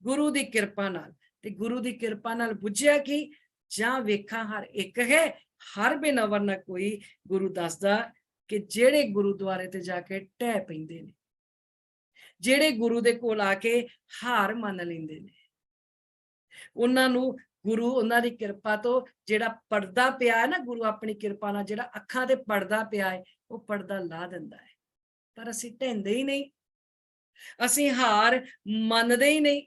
ਗੁਰੂ ਦੀ ਕਿਰਪਾ ਨਾਲ। ਤੇ ਗੁਰੂ ਦੀ ਕਿਰਪਾ ਨਾਲ ਬੁੱਝਿਆ ਕਿ ਜਾਂ ਵੇਖਾਂ ਹਰ ਇੱਕ ਹੈ, ਹਰ ਬਿਨ ਅਵਰ ਨਾ ਕੋਈ। ਗੁਰੂ ਦੱਸਦਾ ਕਿ ਜਿਹੜੇ ਗੁਰੂਦੁਆਰੇ ਤੇ ਜਾ ਕੇ ਢਹਿ ਪੈਂਦੇ ਨੇ, ਜਿਹੜੇ ਗੁਰੂ ਦੇ ਕੋਲ ਆ ਕੇ ਹਾਰ ਮੰਨ ਲੈਂਦੇ ਨੇ, ਉਹਨਾਂ ਨੂੰ ਗੁਰੂ ਉਹਨਾਂ ਦੀ ਕਿਰਪਾ ਤੋਂ ਜਿਹੜਾ ਪਰਦਾ ਪਿਆ ਹੈ ਨਾ, ਗੁਰੂ ਆਪਣੀ ਕਿਰਪਾ ਨਾਲ ਜਿਹੜਾ ਅੱਖਾਂ ਤੇ ਪਰਦਾ ਪਿਆ ਹੈ, ਉਹ ਪਰਦਾ ਲਾ ਦਿੰਦਾ ਹੈ। ਪਰ ਅਸੀਂ ਢਹਿੰਦੇ ਹੀ ਨਹੀਂ, ਅਸੀਂ ਹਾਰ ਮੰਨਦੇ ਹੀ ਨਹੀਂ।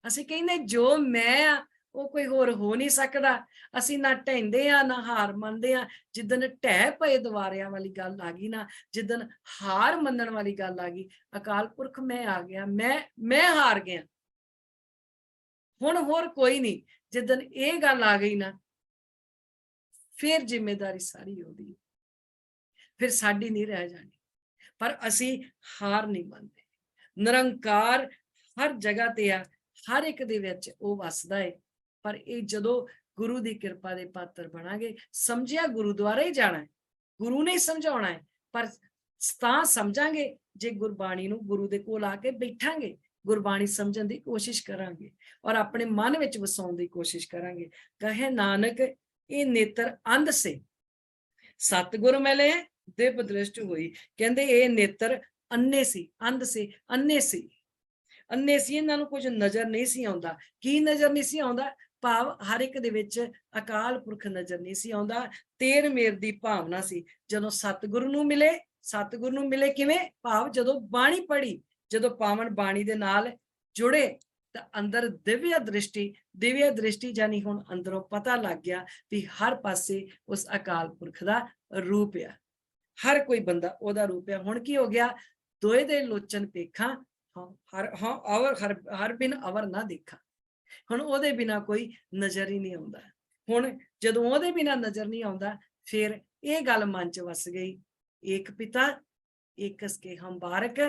ਅਸੀਂ ਕਹਿੰਦੇ ਜੋ ਮੈਂ ਆ ਉਹ ਕੋਈ ਹੋਰ ਹੋ ਨਹੀਂ ਸਕਦਾ। ਅਸੀਂ ਨਾ ਢਹਿੰਦੇ ਆ ਨਾ ਹਾਰ ਮੰਨਦੇ ਆ। ਜਿੱਦਣ ਢਹਿ ਪਏ ਦੁਆਰਿਆਂ ਵਾਲੀ ਗੱਲ ਆ ਗਈ ਨਾ, ਜਿੱਦਣ ਹਾਰ ਮੰਨਣ ਵਾਲੀ ਗੱਲ ਆ ਗਈ, ਅਕਾਲ ਪੁਰਖ ਮੈਂ ਆ ਗਿਆ, ਮੈਂ ਹਾਰ ਗਿਆ, ਹੁਣ ਹੋਰ ਕੋਈ ਨਹੀਂ। ਜਿੱਦਣ ਇਹ ਗੱਲ ਆ ਗਈ ਨਾ, ਫਿਰ ਜ਼ਿੰਮੇਵਾਰੀ ਸਾਰੀ ਉਹਦੀ, ਫਿਰ ਸਾਡੀ ਨਹੀਂ ਰਹਿ ਜਾਣੀ। ਪਰ ਅਸੀਂ ਹਾਰ ਨਹੀਂ ਮੰਨਦੇ। ਨਿਰੰਕਾਰ ਹਰ ਜਗ੍ਹਾ ਤੇ ਆ, ਹਰ ਇੱਕ ਦੇ ਵਿੱਚ ਉਹ ਵਸਦਾ ਹੈ। ਪਰ ਇਹ ਜਦੋਂ ਗੁਰੂ ਦੀ ਕਿਰਪਾ ਦੇ ਪਾਤਰ ਬਣਾਂਗੇ, ਸਮਝਿਆ ਗੁਰੂਦੁਆਰੇ ਹੀ ਜਾਣਾ ਹੈ, ਗੁਰੂ ਨੇ ਸਮਝਾਉਣਾ ਹੈ, ਪਰ ਤਾਂ ਸਮਝਾਂਗੇ ਜੇ ਗੁਰਬਾਣੀ ਨੂੰ ਗੁਰੂ ਦੇ ਕੋਲ ਆ ਕੇ ਬੈਠਾਂਗੇ, ਗੁਰਬਾਣੀ ਸਮਝਣ ਦੀ ਕੋਸ਼ਿਸ਼ ਕਰਾਂਗੇ ਔਰ ਆਪਣੇ ਮਨ ਵਿੱਚ ਵਸਾਉਣ ਦੀ ਕੋਸ਼ਿਸ਼ ਕਰਾਂਗੇ। ਕਹੇ ਨਾਨਕ ਇਹ ਨੇਤਰ ਅੰਧ ਸੇ ਸਤਿਗੁਰ ਮਿਲੇ ਦਿਵ ਦ੍ਰਿਸ਼ਟ ਹੋਈ। ਕਹਿੰਦੇ ਇਹ ਨੇਤਰ ਅੰਨੇ ਸੀ, ਅੰਧ ਸੀ, ਅੰਨੇ ਸੀ, ਅੰਨੇ ਸੀ। ਇਹਨਾਂ ਨੂੰ ਕੁਝ ਨਜ਼ਰ ਨਹੀਂ ਸੀ ਆਉਂਦਾ। ਕੀ ਨਜ਼ਰ ਨਹੀਂ ਸੀ ਆਉਂਦਾ? ਭਾਵ ਹਰ ਇੱਕ ਦੇ ਵਿੱਚ ਅਕਾਲ ਪੁਰਖ ਨਜ਼ਰ ਨਹੀਂ ਸੀ ਆਉਂਦਾ। ਤੇਰ ਮੇਰ ਦੀ ਭਾਵਨਾ ਸੀ। ਜਦੋਂ ਸਤਿਗੁਰੂ ਨੂੰ ਮਿਲੇ, ਸਤਿਗੁਰ ਨੂੰ ਮਿਲੇ ਕਿਵੇਂ? ਭਾਵ ਜਦੋਂ ਬਾਣੀ ਪੜ੍ਹੀ, ਜਦੋਂ ਪਾਵਨ ਬਾਣੀ ਦੇ ਨਾਲ ਜੁੜੇ ਤਾਂ ਅੰਦਰ ਦਿਵਯ ਦ੍ਰਿਸ਼ਟੀ ਜਾਨੀ ਹੁਣ ਅੰਦਰੋਂ ਪਤਾ ਲੱਗ ਗਿਆ ਵੀ ਹਰ ਪਾਸੇ ਉਸ ਅਕਾਲ ਪੁਰਖ ਦਾ ਰੂਪ ਆ, ਹਰ ਕੋਈ ਬੰਦਾ ਉਹਦਾ ਰੂਪ ਆ। ਹੁਣ ਕੀ ਹੋ ਗਿਆ? ਦੋਏ ਦੇ ਲੋਚਨ ਪੇਖਾਂ ਹਰ ਬਿਨ ਅਵਰ ਨਾ ਦੇਖਾਂ। ਹੁਣ ਉਹਦੇ ਬਿਨਾ ਕੋਈ ਨਜ਼ਰ ਹੀ ਨਹੀਂ ਆਉਂਦਾ। ਹੁਣ ਜਦੋਂ ਉਹਦੇ ਬਿਨਾ ਨਜ਼ਰ ਨਹੀਂ ਆਉਂਦਾ, ਫਿਰ ਇਹ ਗੱਲ ਮਨ ਚ ਵਸ ਗਈ, ਏਕ ਪਿਤਾ ਏਕਸ ਕੇ ਹਮ ਬਾਰਕ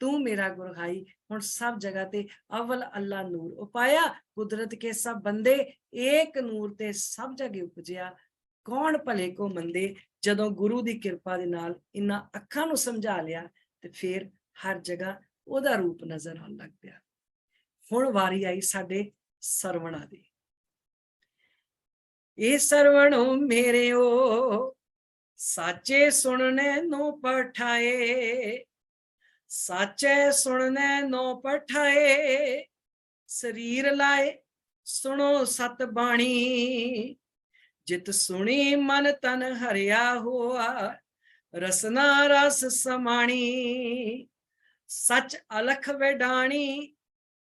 ਤੂੰ ਮੇਰਾ ਗੁਰਹਾਈ। ਹੁਣ ਸਭ ਜਗ੍ਹਾ ਤੇ ਅਵਲ ਅੱਲਾ ਨੂਰ ਉਪਾਇਆ, ਕੁਦਰਤ ਕੇ ਸਭ ਬੰਦੇ ਏਕ ਨੂਰ ਤੇ ਸਭ ਜਗ੍ਹਾ ਉਪਜਿਆ, ਕੌਣ ਭਲੇ ਕੋ ਮੰਦੇ। ਜਦੋਂ ਗੁਰੂ ਦੀ ਕਿਰਪਾ ਦੇ ਨਾਲ ਇਹਨਾਂ ਅੱਖਾਂ ਨੂੰ ਸਮਝਾ ਲਿਆ ਤੇ ਫਿਰ ਹਰ ਜਗ੍ਹਾ ਉਹਦਾ ਰੂਪ ਨਜ਼ਰ ਆਉਣ ਲੱਗ ਪਿਆ। ਹੁਣ ਵਾਰੀ ਆਈ ਸਾਡੇ ਸਰਵਣਾ ਦੀ। ਇਹ ਸਰਵਣੋ ਮੇਰਿਓ ਸਾਚੇ ਸੁਣਨੇ ਨੂੰ ਪਠਾਏ, ਸਾਚੇ ਸੁਣਨੇ ਨੂੰ ਪਠਾਏ, ਸਰੀਰ ਲਾਏ ਸੁਣੋ ਸਤ ਬਾਣੀ, ਜਿਤ ਸੁਣੀ ਮਨ ਤਨ ਹਰਿਆ ਹੋਆ, ਰਸਨਾ ਰਸ ਸਮਾਣੀ, ਸਚ ਅਲਖ ਵਡਾਣੀ,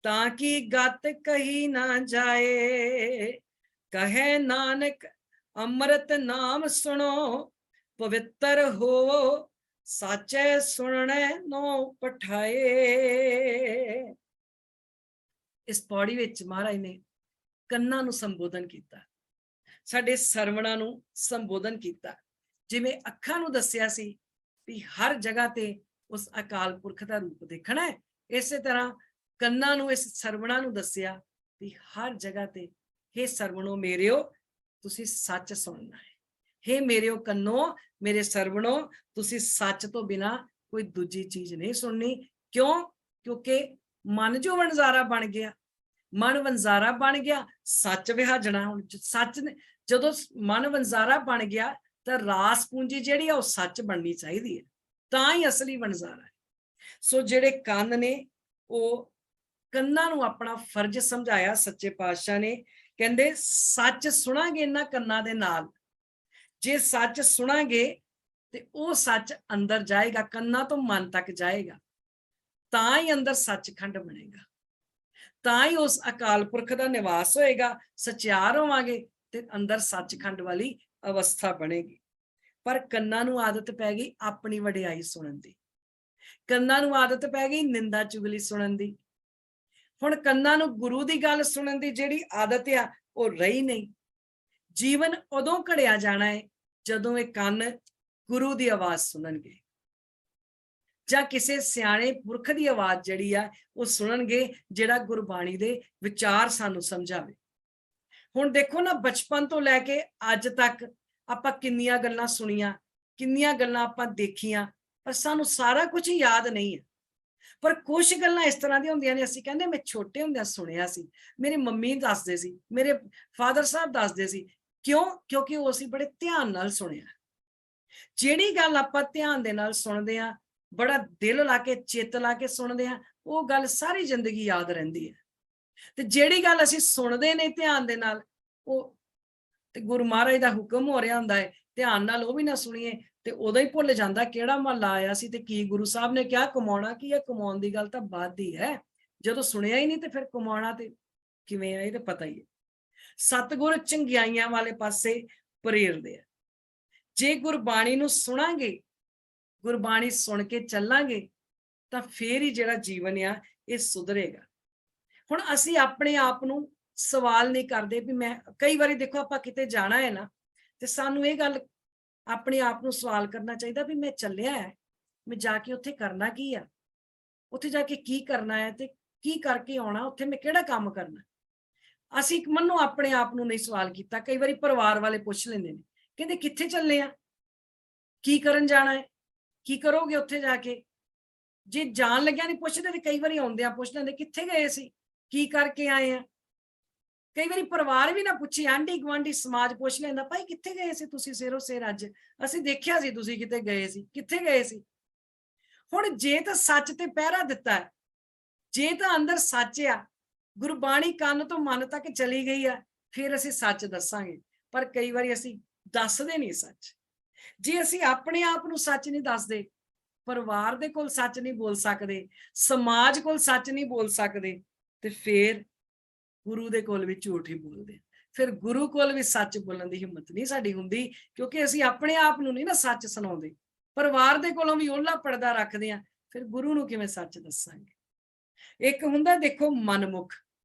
ਤਾਂ ਕੀ ਗਤ ਕਹੀ ਨਾ ਜਾਏ, ਕਹੇ ਨਾਨਕ ਅੰਮ੍ਰਿਤ ਨਾਮ ਸੁਣੋ, ਪਵਿੱਤਰ ਹੋ ਸਾਚੇ ਸੁਣਨੇ ਨੂੰ ਪਠਾਏ। ਇਸ ਪੌੜੀ ਵਿੱਚ ਮਹਾਰਾਜ ਨੇ ਕੰਨਾਂ ਨੂੰ ਸੰਬੋਧਨ ਕੀਤਾ, ਸਾਡੇ ਸਰਵਣਾ ਨੂੰ ਸੰਬੋਧਨ ਕੀਤਾ। ਜਿਵੇਂ ਅੱਖਾਂ ਨੂੰ ਦੱਸਿਆ ਸੀ ਵੀ ਹਰ ਜਗ੍ਹਾ ਤੇ ਉਸ ਅਕਾਲ ਪੁਰਖ ਦਾ ਰੂਪ ਦੇਖਣਾ ਹੈ, ਇਸੇ ਤਰ੍ਹਾਂ ਕੰਨਾਂ ਨੂੰ, ਇਸ ਸਰਵਣਾ ਨੂੰ ਦੱਸਿਆ ਵੀ ਹਰ ਜਗ੍ਹਾ ਤੇ ਹੇ ਸਰਵਣੋ ਮੇਰਿਓ ਤੁਸੀਂ ਸੱਚ ਸੁਣਨਾ ਹੈ। ਹੇ ਮੇਰਿਓ ਕੰਨੋ, ਮੇਰੇ ਸਰਵਣੋ, ਤੁਸੀਂ ਸੱਚ ਤੋਂ ਬਿਨਾ ਕੋਈ ਦੂਜੀ ਚੀਜ਼ ਨਹੀਂ ਸੁਣਨੀ। ਕਿਉਂ? ਕਿਉਂਕਿ ਮਨ ਜੋ ਵਣਜ਼ਾਰਾ ਬਣ ਗਿਆ, ਮਨ ਵਣਜ਼ਾਰਾ ਬਣ ਗਿਆ, ਸੱਚ ਵਿਹਾਜਣਾ। ਹੁਣ ਸੱਚ ਜਦੋਂ ਮਨ ਵਣਜ਼ਾਰਾ ਬਣ ਗਿਆ ਤਾਂ ਰਾਸ ਪੂੰਜੀ ਜਿਹੜੀ ਆ ਉਹ ਸੱਚ ਬਣਨੀ ਚਾਹੀਦੀ ਹੈ, ਤਾਂ ਹੀ ਅਸਲੀ ਵਣਜ਼ਾਰਾ ਹੈ। ਸੋ ਜਿਹੜੇ ਕੰਨ ਨੇ, ਉਹ ਕੰਨਾਂ ਨੂੰ ਆਪਣਾ ਫਰਜ਼ ਸਮਝਾਇਆ ਸੱਚੇ ਪਾਤਸ਼ਾਹ ਨੇ। ਕਹਿੰਦੇ ਸੱਚ ਸੁਣਾਂਗੇ ਇਹਨਾਂ ਕੰਨਾਂ ਦੇ ਨਾਲ, ਜੇ ਸੱਚ ਸੁਣਾਂਗੇ ਤੇ ਉਹ ਸੱਚ ਅੰਦਰ ਜਾਏਗਾ, ਕੰਨਾਂ ਤੋਂ ਮਨ ਤੱਕ ਜਾਏਗਾ, ਤਾਂ ਹੀ ਅੰਦਰ ਸੱਚਖੰਡ ਬਣੇਗਾ, ਤਾਂ ਹੀ ਉਸ ਅਕਾਲ ਪੁਰਖ ਦਾ ਨਿਵਾਸ ਹੋਏਗਾ। ਸਚਿਆਰ ਹੋਵਾਂਗੇ ਤੇ ਅੰਦਰ ਸੱਚਖੰਡ ਵਾਲੀ ਅਵਸਥਾ ਬਣੇਗੀ। ਪਰ ਕੰਨਾਂ ਨੂੰ ਆਦਤ ਪੈ ਗਈ ਆਪਣੀ ਵਡਿਆਈ ਸੁਣਨ ਦੀ, ਕੰਨਾਂ ਨੂੰ ਆਦਤ ਪੈ ਗਈ ਨਿੰਦਾ ਚੁਗਲੀ ਸੁਣਨ ਦੀ। ਹੁਣ ਕੰਨਾਂ ਨੂੰ ਗੁਰੂ ਦੀ ਗੱਲ ਸੁਣਨ ਦੀ ਜਿਹੜੀ ਆਦਤ ਆ ਉਹ ਰਹੀ ਨਹੀਂ। ਜੀਵਨ ਉਦੋਂ ਘੜਿਆ ਜਾਣਾ ਹੈ ਜਦੋਂ ਇਹ ਕੰਨ ਗੁਰੂ ਦੀ ਆਵਾਜ਼ ਸੁਣਨਗੇ, ਜਾਂ ਕਿਸੇ ਸਿਆਣੇ ਪੁਰਖ ਦੀ ਆਵਾਜ਼ ਜਿਹੜੀ ਆ ਉਹ ਸੁਣਨਗੇ, ਜਿਹੜਾ ਗੁਰਬਾਣੀ ਦੇ ਵਿਚਾਰ ਸਾਨੂੰ ਸਮਝਾਵੇ। ਹੁਣ ਦੇਖੋ ਨਾ, ਬਚਪਨ ਤੋਂ ਲੈ ਕੇ ਅੱਜ ਤੱਕ ਆਪਾਂ ਕਿੰਨੀਆਂ ਗੱਲਾਂ ਸੁਣੀਆਂ, ਕਿੰਨੀਆਂ ਗੱਲਾਂ ਆਪਾਂ ਦੇਖੀਆਂ, ਪਰ ਸਾਨੂੰ ਸਾਰਾ ਕੁਝ ਯਾਦ ਨਹੀਂ ਹੈ। ਪਰ ਕੁਝ ਗੱਲਾਂ ਇਸ ਤਰ੍ਹਾਂ ਦੀਆਂ ਹੁੰਦੀਆਂ ਨੇ, ਅਸੀਂ ਕਹਿੰਦੇ ਮੈਂ ਛੋਟੇ ਹੁੰਦਿਆਂ ਸੁਣਿਆ ਸੀ, ਮੇਰੀ ਮੰਮੀ ਦੱਸਦੇ ਸੀ, ਮੇਰੇ ਫਾਦਰ ਸਾਹਿਬ ਦੱਸਦੇ ਸੀ। ਕਿਉਂ? ਕਿਉਂਕਿ ਉਹ ਅਸੀਂ ਬੜੇ ਧਿਆਨ ਨਾਲ ਸੁਣਿਆ। ਜਿਹੜੀ ਗੱਲ ਆਪਾਂ ਧਿਆਨ ਦੇ ਨਾਲ ਸੁਣਦੇ ਆ, ਬੜਾ ਦਿਲ ਲਾ ਕੇ, ਚਿੱਤ ਲਾ ਕੇ ਸੁਣਦੇ ਆ, ਉਹ ਗੱਲ ਸਾਰੀ ਜ਼ਿੰਦਗੀ ਯਾਦ ਰਹਿੰਦੀ ਹੈ। ਤੇ ਜਿਹੜੀ ਗੱਲ ਅਸੀਂ ਸੁਣਦੇ ਨੇ ਧਿਆਨ ਦੇ ਨਾਲ, ਉਹ ਤੇ ਗੁਰੂ ਮਹਾਰਾਜ ਦਾ ਹੁਕਮ ਹੋ ਰਿਹਾ ਹੁੰਦਾ ਹੈ, ਧਿਆਨ ਨਾਲ ਉਹ ਵੀ ਨਾ ਸੁਣੀਏ ਤੇ ਉਦੋਂ ਹੀ ਭੁੱਲ ਜਾਂਦਾ ਕਿਹੜਾ ਮਹੱਲਾ ਆਇਆ ਸੀ ਤੇ ਕੀ ਗੁਰੂ ਸਾਹਿਬ ਨੇ ਕਿਹਾ। ਕਮਾਉਣਾ ਕੀ ਹੈ? ਕਮਾਉਣ ਦੀ ਗੱਲ ਤਾਂ ਬਾਅਦ ਦੀ ਹੈ। ਜਦੋਂ ਸੁਣਿਆ ਹੀ ਨਹੀਂ ਤੇ ਫਿਰ ਕਮਾਉਣਾ ਤੇ ਕਿਵੇਂ ਆ, ਇਹ ਤਾਂ ਪਤਾ ਹੀ ਹੈ। ਸਤਿਗੁਰ ਚੰਗਿਆਈਆਂ ਵਾਲੇ ਪਾਸੇ ਪ੍ਰੇਰਦੇ ਆ। ਜੇ ਗੁਰਬਾਣੀ ਨੂੰ ਸੁਣਾਂਗੇ, ਗੁਰਬਾਣੀ ਸੁਣ ਕੇ ਚੱਲਾਂਗੇ, ਤਾਂ ਫੇਰ ਹੀ ਜਿਹੜਾ ਜੀਵਨ ਆ ਇਹ ਸੁਧਰੇਗਾ। ਹੁਣ ਅਸੀਂ ਆਪਣੇ ਆਪ ਨੂੰ ਸਵਾਲ ਨਹੀਂ ਕਰਦੇ ਵੀ ਮੈਂ, ਕਈ ਵਾਰੀ ਦੇਖੋ ਆਪਾਂ ਕਿਤੇ ਜਾਣਾ ਹੈ ਨਾ, ਤੇ ਸਾਨੂੰ ਇਹ ਗੱਲ ਆਪਣੇ ਆਪ ਨੂੰ ਸਵਾਲ ਕਰਨਾ ਚਾਹੀਦਾ ਵੀ ਮੈਂ ਚੱਲਿਆ ਹੈ, ਮੈਂ ਜਾ ਕੇ ਉੱਥੇ ਕਰਨਾ ਕੀ ਆ, ਉੱਥੇ ਜਾ ਕੇ ਕੀ ਕਰਨਾ ਹੈ ਤੇ ਕੀ ਕਰਕੇ ਆਉਣਾ, ਉੱਥੇ ਮੈਂ ਕਿਹੜਾ ਕੰਮ ਕਰਨਾ। ਅਸੀਂ ਮੰਨੋ ਆਪਣੇ ਆਪ ਨੂੰ ਨਹੀਂ ਸਵਾਲ ਕੀਤਾ। ਕਈ ਵਾਰੀ ਪਰਿਵਾਰ ਵਾਲੇ ਪੁੱਛ ਲੈਂਦੇ ਨੇ, ਕਹਿੰਦੇ ਕਿੱਥੇ ਚੱਲੇ ਆ, ਕੀ ਕਰਨ ਜਾਣਾ ਹੈ, ਕੀ ਕਰੋਗੇ ਉੱਥੇ ਜਾ ਕੇ। ਜੇ ਜਾਣ ਲੱਗਿਆ ਨਹੀਂ ਪੁੱਛਦੇ ਤੇ ਕਈ ਵਾਰੀ ਆਉਂਦਿਆਂ ਪੁੱਛ ਲੈਂਦੇ ਕਿੱਥੇ ਗਏ ਸੀ, ਕੀ ਕਰਕੇ ਆਏ ਆ। ਕਈ ਵਾਰੀ ਪਰਿਵਾਰ ਵੀ ਨਾ ਪੁੱਛੇ, ਆਂਢੀ ਗੁਆਂਢੀ ਸਮਾਜ ਪੁੱਛ ਲੈਂਦਾ, ਭਾਈ ਕਿੱਥੇ ਗਏ ਸੀ ਤੁਸੀਂ ਸਿਰੋਂ ਸਿਰ, ਅੱਜ ਅਸੀਂ ਦੇਖਿਆ ਸੀ ਤੁਸੀਂ ਕਿਤੇ ਗਏ ਸੀ, ਕਿੱਥੇ ਗਏ ਸੀ। ਹੁਣ ਜੇ ਤਾਂ ਸੱਚ ਤੇ ਪਹਿਰਾ ਦਿੱਤਾ, ਜੇ ਤਾਂ ਅੰਦਰ ਸੱਚ ਆ, ਗੁਰਬਾਣੀ ਕੰਨ ਤੋਂ ਮਨ ਤੱਕ ਚਲੀ ਗਈ ਆ, ਫਿਰ ਅਸੀਂ ਸੱਚ ਦੱਸਾਂਗੇ। ਪਰ ਕਈ ਵਾਰੀ ਅਸੀਂ ਦੱਸਦੇ ਨਹੀਂ ਸੱਚ। ਜੇ ਅਸੀਂ ਆਪਣੇ ਆਪ ਨੂੰ ਸੱਚ ਨਹੀਂ ਦੱਸਦੇ ਪਰਿਵਾਰ ਦੇ ਕੋਲ ਸੱਚ ਨਹੀਂ ਬੋਲ ਸਕਦੇ, ਸਮਾਜ ਕੋਲ ਸੱਚ ਨਹੀਂ ਬੋਲ ਸਕਦੇ, ਤੇ ਫਿਰ ਗੁਰੂ ਦੇ ਕੋਲ ਵੀ ਝੂਠ ਹੀ ਬੋਲਦੇ। ਫਿਰ ਗੁਰੂ ਕੋਲ ਵੀ ਸੱਚ ਬੋਲਣ ਦੀ ਹਿੰਮਤ ਨਹੀਂ ਸਾਡੀ ਹੁੰਦੀ, ਕਿਉਂਕਿ ਅਸੀਂ ਆਪਣੇ ਆਪ ਨੂੰ ਨਹੀਂ ਨਾ ਸੱਚ ਸੁਣਾਉਂਦੇ। ਪਰਿਵਾਰ ਦੇ ਕੋਲੋਂ ਵੀ ਉਹਲਾ ਪਰਦਾ ਰੱਖਦੇ ਆ, ਫਿਰ ਗੁਰੂ ਨੂੰ ਕਿਵੇਂ ਸੱਚ ਦੱਸਾਂਗੇ। ਇੱਕ ਹੁੰਦਾ ਦੇਖੋ ਮਨਮੁਖ,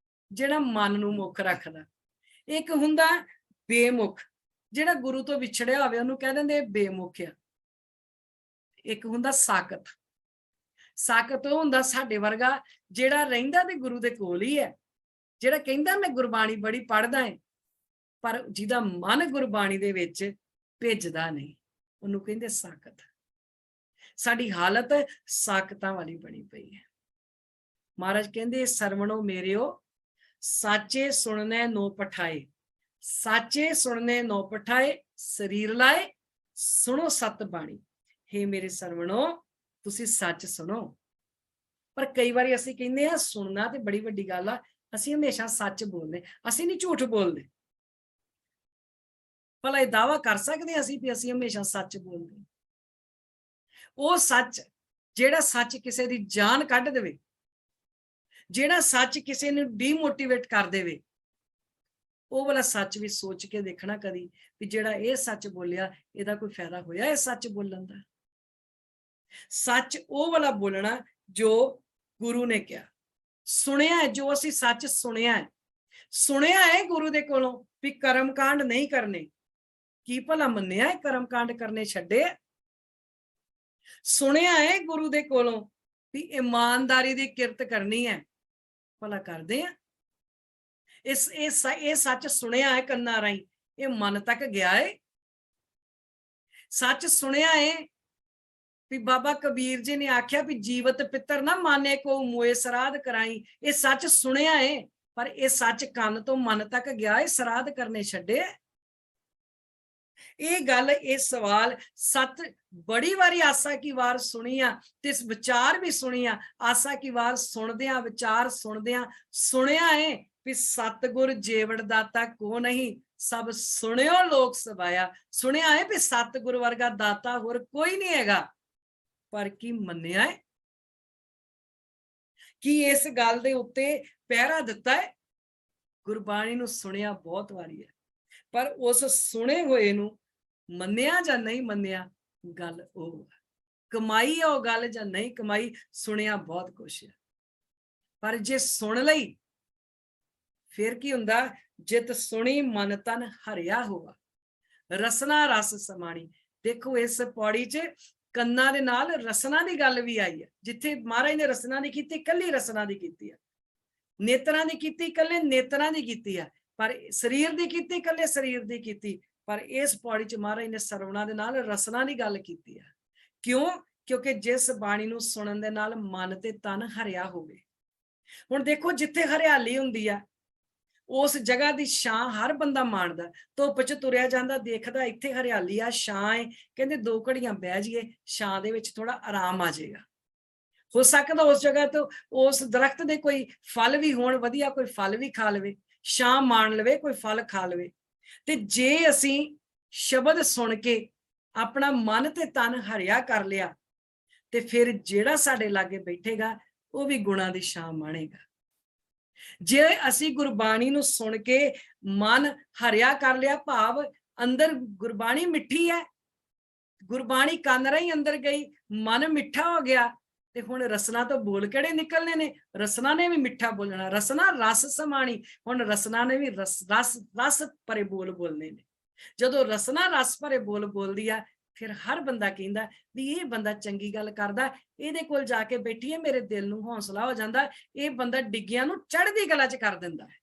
ਜਿਹੜਾ ਮਨ ਨੂੰ ਮੁੱਖ ਰੱਖਦਾ। ਇੱਕ ਹੁੰਦਾ ਬੇਮੁਖ, ਜਿਹੜਾ ਗੁਰੂ ਤੋਂ ਵਿਛੜਿਆ ਹੋਵੇ ਉਹਨੂੰ ਕਹਿ ਦਿੰਦੇ ਬੇਮੁਖ ਆ। ਇੱਕ ਹੁੰਦਾ ਸਾਕਤ। ਸਾਕਤ ਉਹ ਹੁੰਦਾ ਸਾਡੇ ਵਰਗਾ ਜਿਹੜਾ ਰਹਿੰਦਾ ਤੇ ਗੁਰੂ ਦੇ ਕੋਲ ਹੀ ਹੈ, ਜਿਹੜਾ ਕਹਿੰਦਾ ਮੈਂ ਗੁਰਬਾਣੀ ਬੜੀ ਪੜ੍ਹਦਾ ਹੈ, ਪਰ ਜਿਹਦਾ ਮਨ ਗੁਰਬਾਣੀ ਦੇ ਵਿੱਚ ਭਿੱਜਦਾ ਨਹੀਂ, ਉਹਨੂੰ ਕਹਿੰਦੇ ਸਾਕਤ। ਸਾਡੀ ਹਾਲਤ ਸਾਕਤਾਂ ਵਾਲੀ ਬਣੀ ਪਈ ਹੈ। ਮਹਾਰਾਜ ਕਹਿੰਦੇ ਸਰਵਣੋ ਮੇਰਿਓ ਸਾਚੇ ਸੁਣਨੇ ਨੋ ਪਠਾਏ, ਸਾਚੇ ਸੁਣਨੇ ਨੋ ਪਠਾਏ, ਸਰੀਰ ਲਾਏ ਸੁਣੋ ਸਤ ਬਾਣੀ। ਹੇ ਮੇਰੇ ਸਰਵਣੋ ਤੁਸੀਂ ਸੱਚ ਸੁਣੋ। ਪਰ ਕਈ ਵਾਰੀ ਅਸੀਂ ਕਹਿੰਦੇ ਆ ਸੁਣਨਾ ਤੇ ਬੜੀ ਵੱਡੀ ਗੱਲ ਆ, ਅਸੀਂ ਹਮੇਸ਼ਾ ਸੱਚ ਬੋਲਦੇ, ਅਸੀਂ ਨਹੀਂ ਝੂਠ ਬੋਲਦੇ। ਭਲਾ ਇਹ ਦਾਵਾ ਕਰ ਸਕਦੇ ਅਸੀਂ ਵੀ ਅਸੀਂ ਹਮੇਸ਼ਾ ਸੱਚ ਬੋਲਦੇ? ਉਹ ਸੱਚ ਜਿਹੜਾ ਸੱਚ ਕਿਸੇ ਦੀ ਜਾਨ ਕੱਢ ਦੇਵੇ, ਜਿਹੜਾ ਸੱਚ ਕਿਸੇ ਨੂੰ ਡੀਮੋਟੀਵੇਟ ਕਰ ਦੇਵੇ, ਉਹ ਵਾਲਾ ਸੱਚ ਵੀ ਸੋਚ ਕੇ ਦੇਖਣਾ ਕਦੀ ਵੀ ਜਿਹੜਾ ਇਹ ਸੱਚ ਬੋਲਿਆ ਇਹਦਾ ਕੋਈ ਫਾਇਦਾ ਹੋਇਆ ਇਹ ਸੱਚ ਬੋਲਣ ਦਾ। ਸੱਚ ਉਹ ਵਾਲਾ ਬੋਲਣਾ ਜੋ ਗੁਰੂ ਨੇ ਕਿਹਾ, ਸੁਣਿਆ ਹੈ, ਜੋ ਅਸੀਂ ਸੱਚ ਸੁਣਿਆ ਹੈ। ਸੁਣਿਆ ਹੈ ਗੁਰੂ ਦੇ ਕੋਲੋਂ ਵੀ ਕਰਮਕਾਂਡ ਨਹੀਂ ਕਰਨੇ, ਕੀ ਭਲਾ ਮੰਨਿਆ ਹੈ ਕਰਮਕਾਂਡ ਕਰਨੇ ਛੱਡੇ? ਸੁਣਿਆ ਹੈ ਗੁਰੂ ਦੇ ਕੋਲੋਂ ਵੀ ਇਮਾਨਦਾਰੀ ਦੀ ਕਿਰਤ ਕਰਨੀ ਹੈ, ਭਲਾ ਕਰਦੇ ਆ? ਇਹ ਸੱਚ ਸੁਣਿਆ ਹੈ ਕੰਨਾਂ ਰਾਹੀਂ, ਇਹ ਮਨ ਤੱਕ ਗਿਆ ਹੈ? ਸੱਚ ਸੁਣਿਆ ਹੈ ਵੀ ਬਾਬਾ ਕਬੀਰ ਜੀ ਨੇ ਆਖਿਆ ਵੀ ਜੀਵਤ ਪਿੱਤਰ ਨਾ ਮਾਨੇ ਕੋ ਮੋਏ ਸਰਾਧ ਕਰਾਈ, ਇਹ ਸੱਚ ਸੁਣਿਆ ਹੈ, ਪਰ ਇਹ ਸੱਚ ਕੰਨ ਤੋਂ ਮਨ ਤੱਕ ਗਿਆ ਹੈ, ਸਰਾਧ ਕਰਨੇ ਛੱਡੇ? ਇਹ ਗੱਲ, ਇਹ ਸਵਾਲ ਸੱਤ ਬੜੀ ਵਾਰੀ ਆਸਾ ਕੀ ਵਾਰ ਸੁਣੀ ਆ, ਤੇ ਇਸ ਵਿਚਾਰ ਵੀ ਸੁਣੀ ਆ। ਆਸਾ ਕੀ ਵਾਰ ਸੁਣਦਿਆਂ ਵਿਚਾਰ ਸੁਣਦਿਆਂ ਸੁਣਿਆ ਹੈ ਵੀ ਸਤਿਗੁਰ ਜੇਵੜ ਦਾਤਾ ਕੋ ਨਹੀਂ, ਸਭ ਸੁਣਿਓ ਲੋਕ ਸਵਾਇਆ। ਸੁਣਿਆ ਹੈ ਵੀ ਸਤਿਗੁਰ ਵਰਗਾ ਦਾਤਾ ਹੋਰ ਕੋਈ ਨਹੀਂ ਹੈਗਾ, ਪਰ ਕੀ ਮੰਨਿਆ ਹੈ? ਕੀ ਇਸ ਗੱਲ ਦੇ ਉੱਤੇ ਪਹਿਰਾ ਦਿੱਤਾ ਹੈ? ਗੁਰਬਾਣੀ ਨੂੰ ਸੁਣਿਆ ਬਹੁਤ ਵਾਰੀ ਹੈ, ਪਰ ਉਸ ਸੁਣੇ ਹੋਏ ਨੂੰ ਮੰਨਿਆ ਜਾਂ ਨਹੀਂ ਮੰਨਿਆ, ਗੱਲ ਉਹ ਕਮਾਈ ਆ ਉਹ ਗੱਲ ਜਾਂ ਨਹੀਂ ਕਮਾਈ। ਸੁਣਿਆ ਬਹੁਤ ਕੁਛ ਹੈ, ਪਰ ਜੇ ਸੁਣ ਲਈ ਫਿਰ ਕੀ ਹੁੰਦਾ? ਜਿਤ ਸੁਣੀ ਮਨ ਤਨ ਹਰਿਆ ਹੋਵਾ, ਰਸਨਾ ਰਸ ਸਮਾਣੀ। ਦੇਖੋ ਇਸ ਪੌੜੀ 'ਚ ਕੰਨਾਂ ਦੇ ਨਾਲ ਰਸਨਾ ਦੀ ਗੱਲ ਵੀ ਆਈ ਹੈ। ਜਿੱਥੇ ਮਹਾਰਾਜ ਨੇ ਰਸਨਾ ਦੀ ਕੀਤੀ, ਇਕੱਲੀ ਰਸਨਾ ਦੀ ਕੀਤੀ ਹੈ। ਨੇਤਰਾਂ ਦੀ ਕੀਤੀ, ਇਕੱਲੇ ਨੇਤਰਾਂ ਦੀ ਕੀਤੀ ਹੈ। ਪਰ ਸਰੀਰ ਦੀ ਕੀਤੀ, ਇਕੱਲੇ ਸਰੀਰ ਦੀ ਕੀਤੀ। ਪਰ ਇਸ ਪੌੜੀ 'ਚ ਮਹਾਰਾਜ ਨੇ ਸਰਵਣਾ ਦੇ ਨਾਲ ਰਸਨਾ ਦੀ ਗੱਲ ਕੀਤੀ ਹੈ। ਕਿਉਂ? ਕਿਉਂਕਿ ਜਿਸ ਬਾਣੀ ਨੂੰ ਸੁਣਨ ਦੇ ਨਾਲ ਮਨ ਤੇ ਤਨ ਹਰਿਆ ਹੋਵੇ। ਹੁਣ ਦੇਖੋ ਜਿੱਥੇ ਹਰਿਆਲੀ ਹੁੰਦੀ ਆ ਉਸ ਜਗ੍ਹਾ ਦੀ ਛਾਂ ਹਰ ਬੰਦਾ ਮਾਣਦਾ। ਧੁੱਪ 'ਚ ਤੁਰਿਆ ਜਾਂਦਾ ਦੇਖਦਾ ਇੱਥੇ ਹਰਿਆਲੀ ਆ, ਛਾਂ ਹੈ, ਕਹਿੰਦੇ 2 ਘੜੀਆਂ ਬਹਿ ਜਾਈਏ, ਛਾਂ ਦੇ ਵਿੱਚ ਥੋੜਾ ਆਰਾਮ ਆ ਜਾਏਗਾ। ਹੋ ਸਕਦਾ ਉਸ ਜਗ੍ਹਾ ਤੋਂ ਉਸ ਦਰਖਤ ਦੇ ਕੋਈ ਫਲ ਵੀ ਹੋਣ ਵਧੀਆ, ਕੋਈ ਫਲ ਵੀ ਖਾ ਲਵੇ, ਛਾਂ ਮਾਣ ਲਵੇ, ਕੋਈ ਫਲ ਖਾ ਲਵੇ। ਤੇ ਜੇ ਅਸੀਂ ਸ਼ਬਦ ਸੁਣ ਕੇ ਆਪਣਾ ਮਨ ਤੇ ਤਨ ਹਰਿਆ ਕਰ ਲਿਆ ਤੇ ਫਿਰ ਜਿਹੜਾ ਸਾਡੇ ਲਾਗੇ ਬੈਠੇਗਾ ਉਹ ਵੀ ਗੁਣਾਂ ਦੀ ਛਾਂ ਮਾਣੇਗਾ। ਜੇ ਅਸੀਂ ਗੁਰਬਾਣੀ ਨੂੰ ਸੁਣ ਕੇ ਮਨ ਹਰਿਆ ਕਰ ਲਿਆ, ਭਾਵ ਅੰਦਰ ਗੁਰਬਾਣੀ ਮਿੱਠੀ ਹੈ, ਗੁਰਬਾਣੀ ਕੰਨ ਰਾਹੀਂ ਅੰਦਰ ਗਈ, ਮਨ ਮਿੱਠਾ ਹੋ ਗਿਆ, ਤੇ ਹੁਣ ਰਸਨਾ ਤੋਂ ਬੋਲ ਕਿਹੜੇ ਨਿਕਲਨੇ ਨੇ? ਰਸਨਾ ਨੇ ਵੀ ਮਿੱਠਾ ਬੋਲਣਾ। ਰਸਨਾ ਰਸ ਸਮਾਣੀ, ਹੁਣ ਰਸਨਾ ਨੇ ਵੀ ਰਸ ਭਰੇ ਬੋਲ ਬੋਲਨੇ ਨੇ। ਜਦੋਂ ਰਸਨਾ ਰਸ ਭਰੇ ਬੋਲ ਬੋਲਦੀ ਆ ਫਿਰ ਹਰ ਬੰਦਾ ਕਹਿੰਦਾ ਵੀ ਇਹ ਬੰਦਾ ਚੰਗੀ ਗੱਲ ਕਰਦਾ, ਇਹਦੇ ਕੋਲ ਜਾ ਕੇ ਬੈਠੀਏ, ਮੇਰੇ ਦਿਲ ਨੂੰ ਹੌਸਲਾ ਹੋ ਜਾਂਦਾ। ਇਹ ਬੰਦਾ ਡਿੱਗਿਆਂ ਨੂੰ ਚੜ੍ਹਦੀ ਕਲਾ 'ਚ ਕਰ ਦਿੰਦਾ ਹੈ।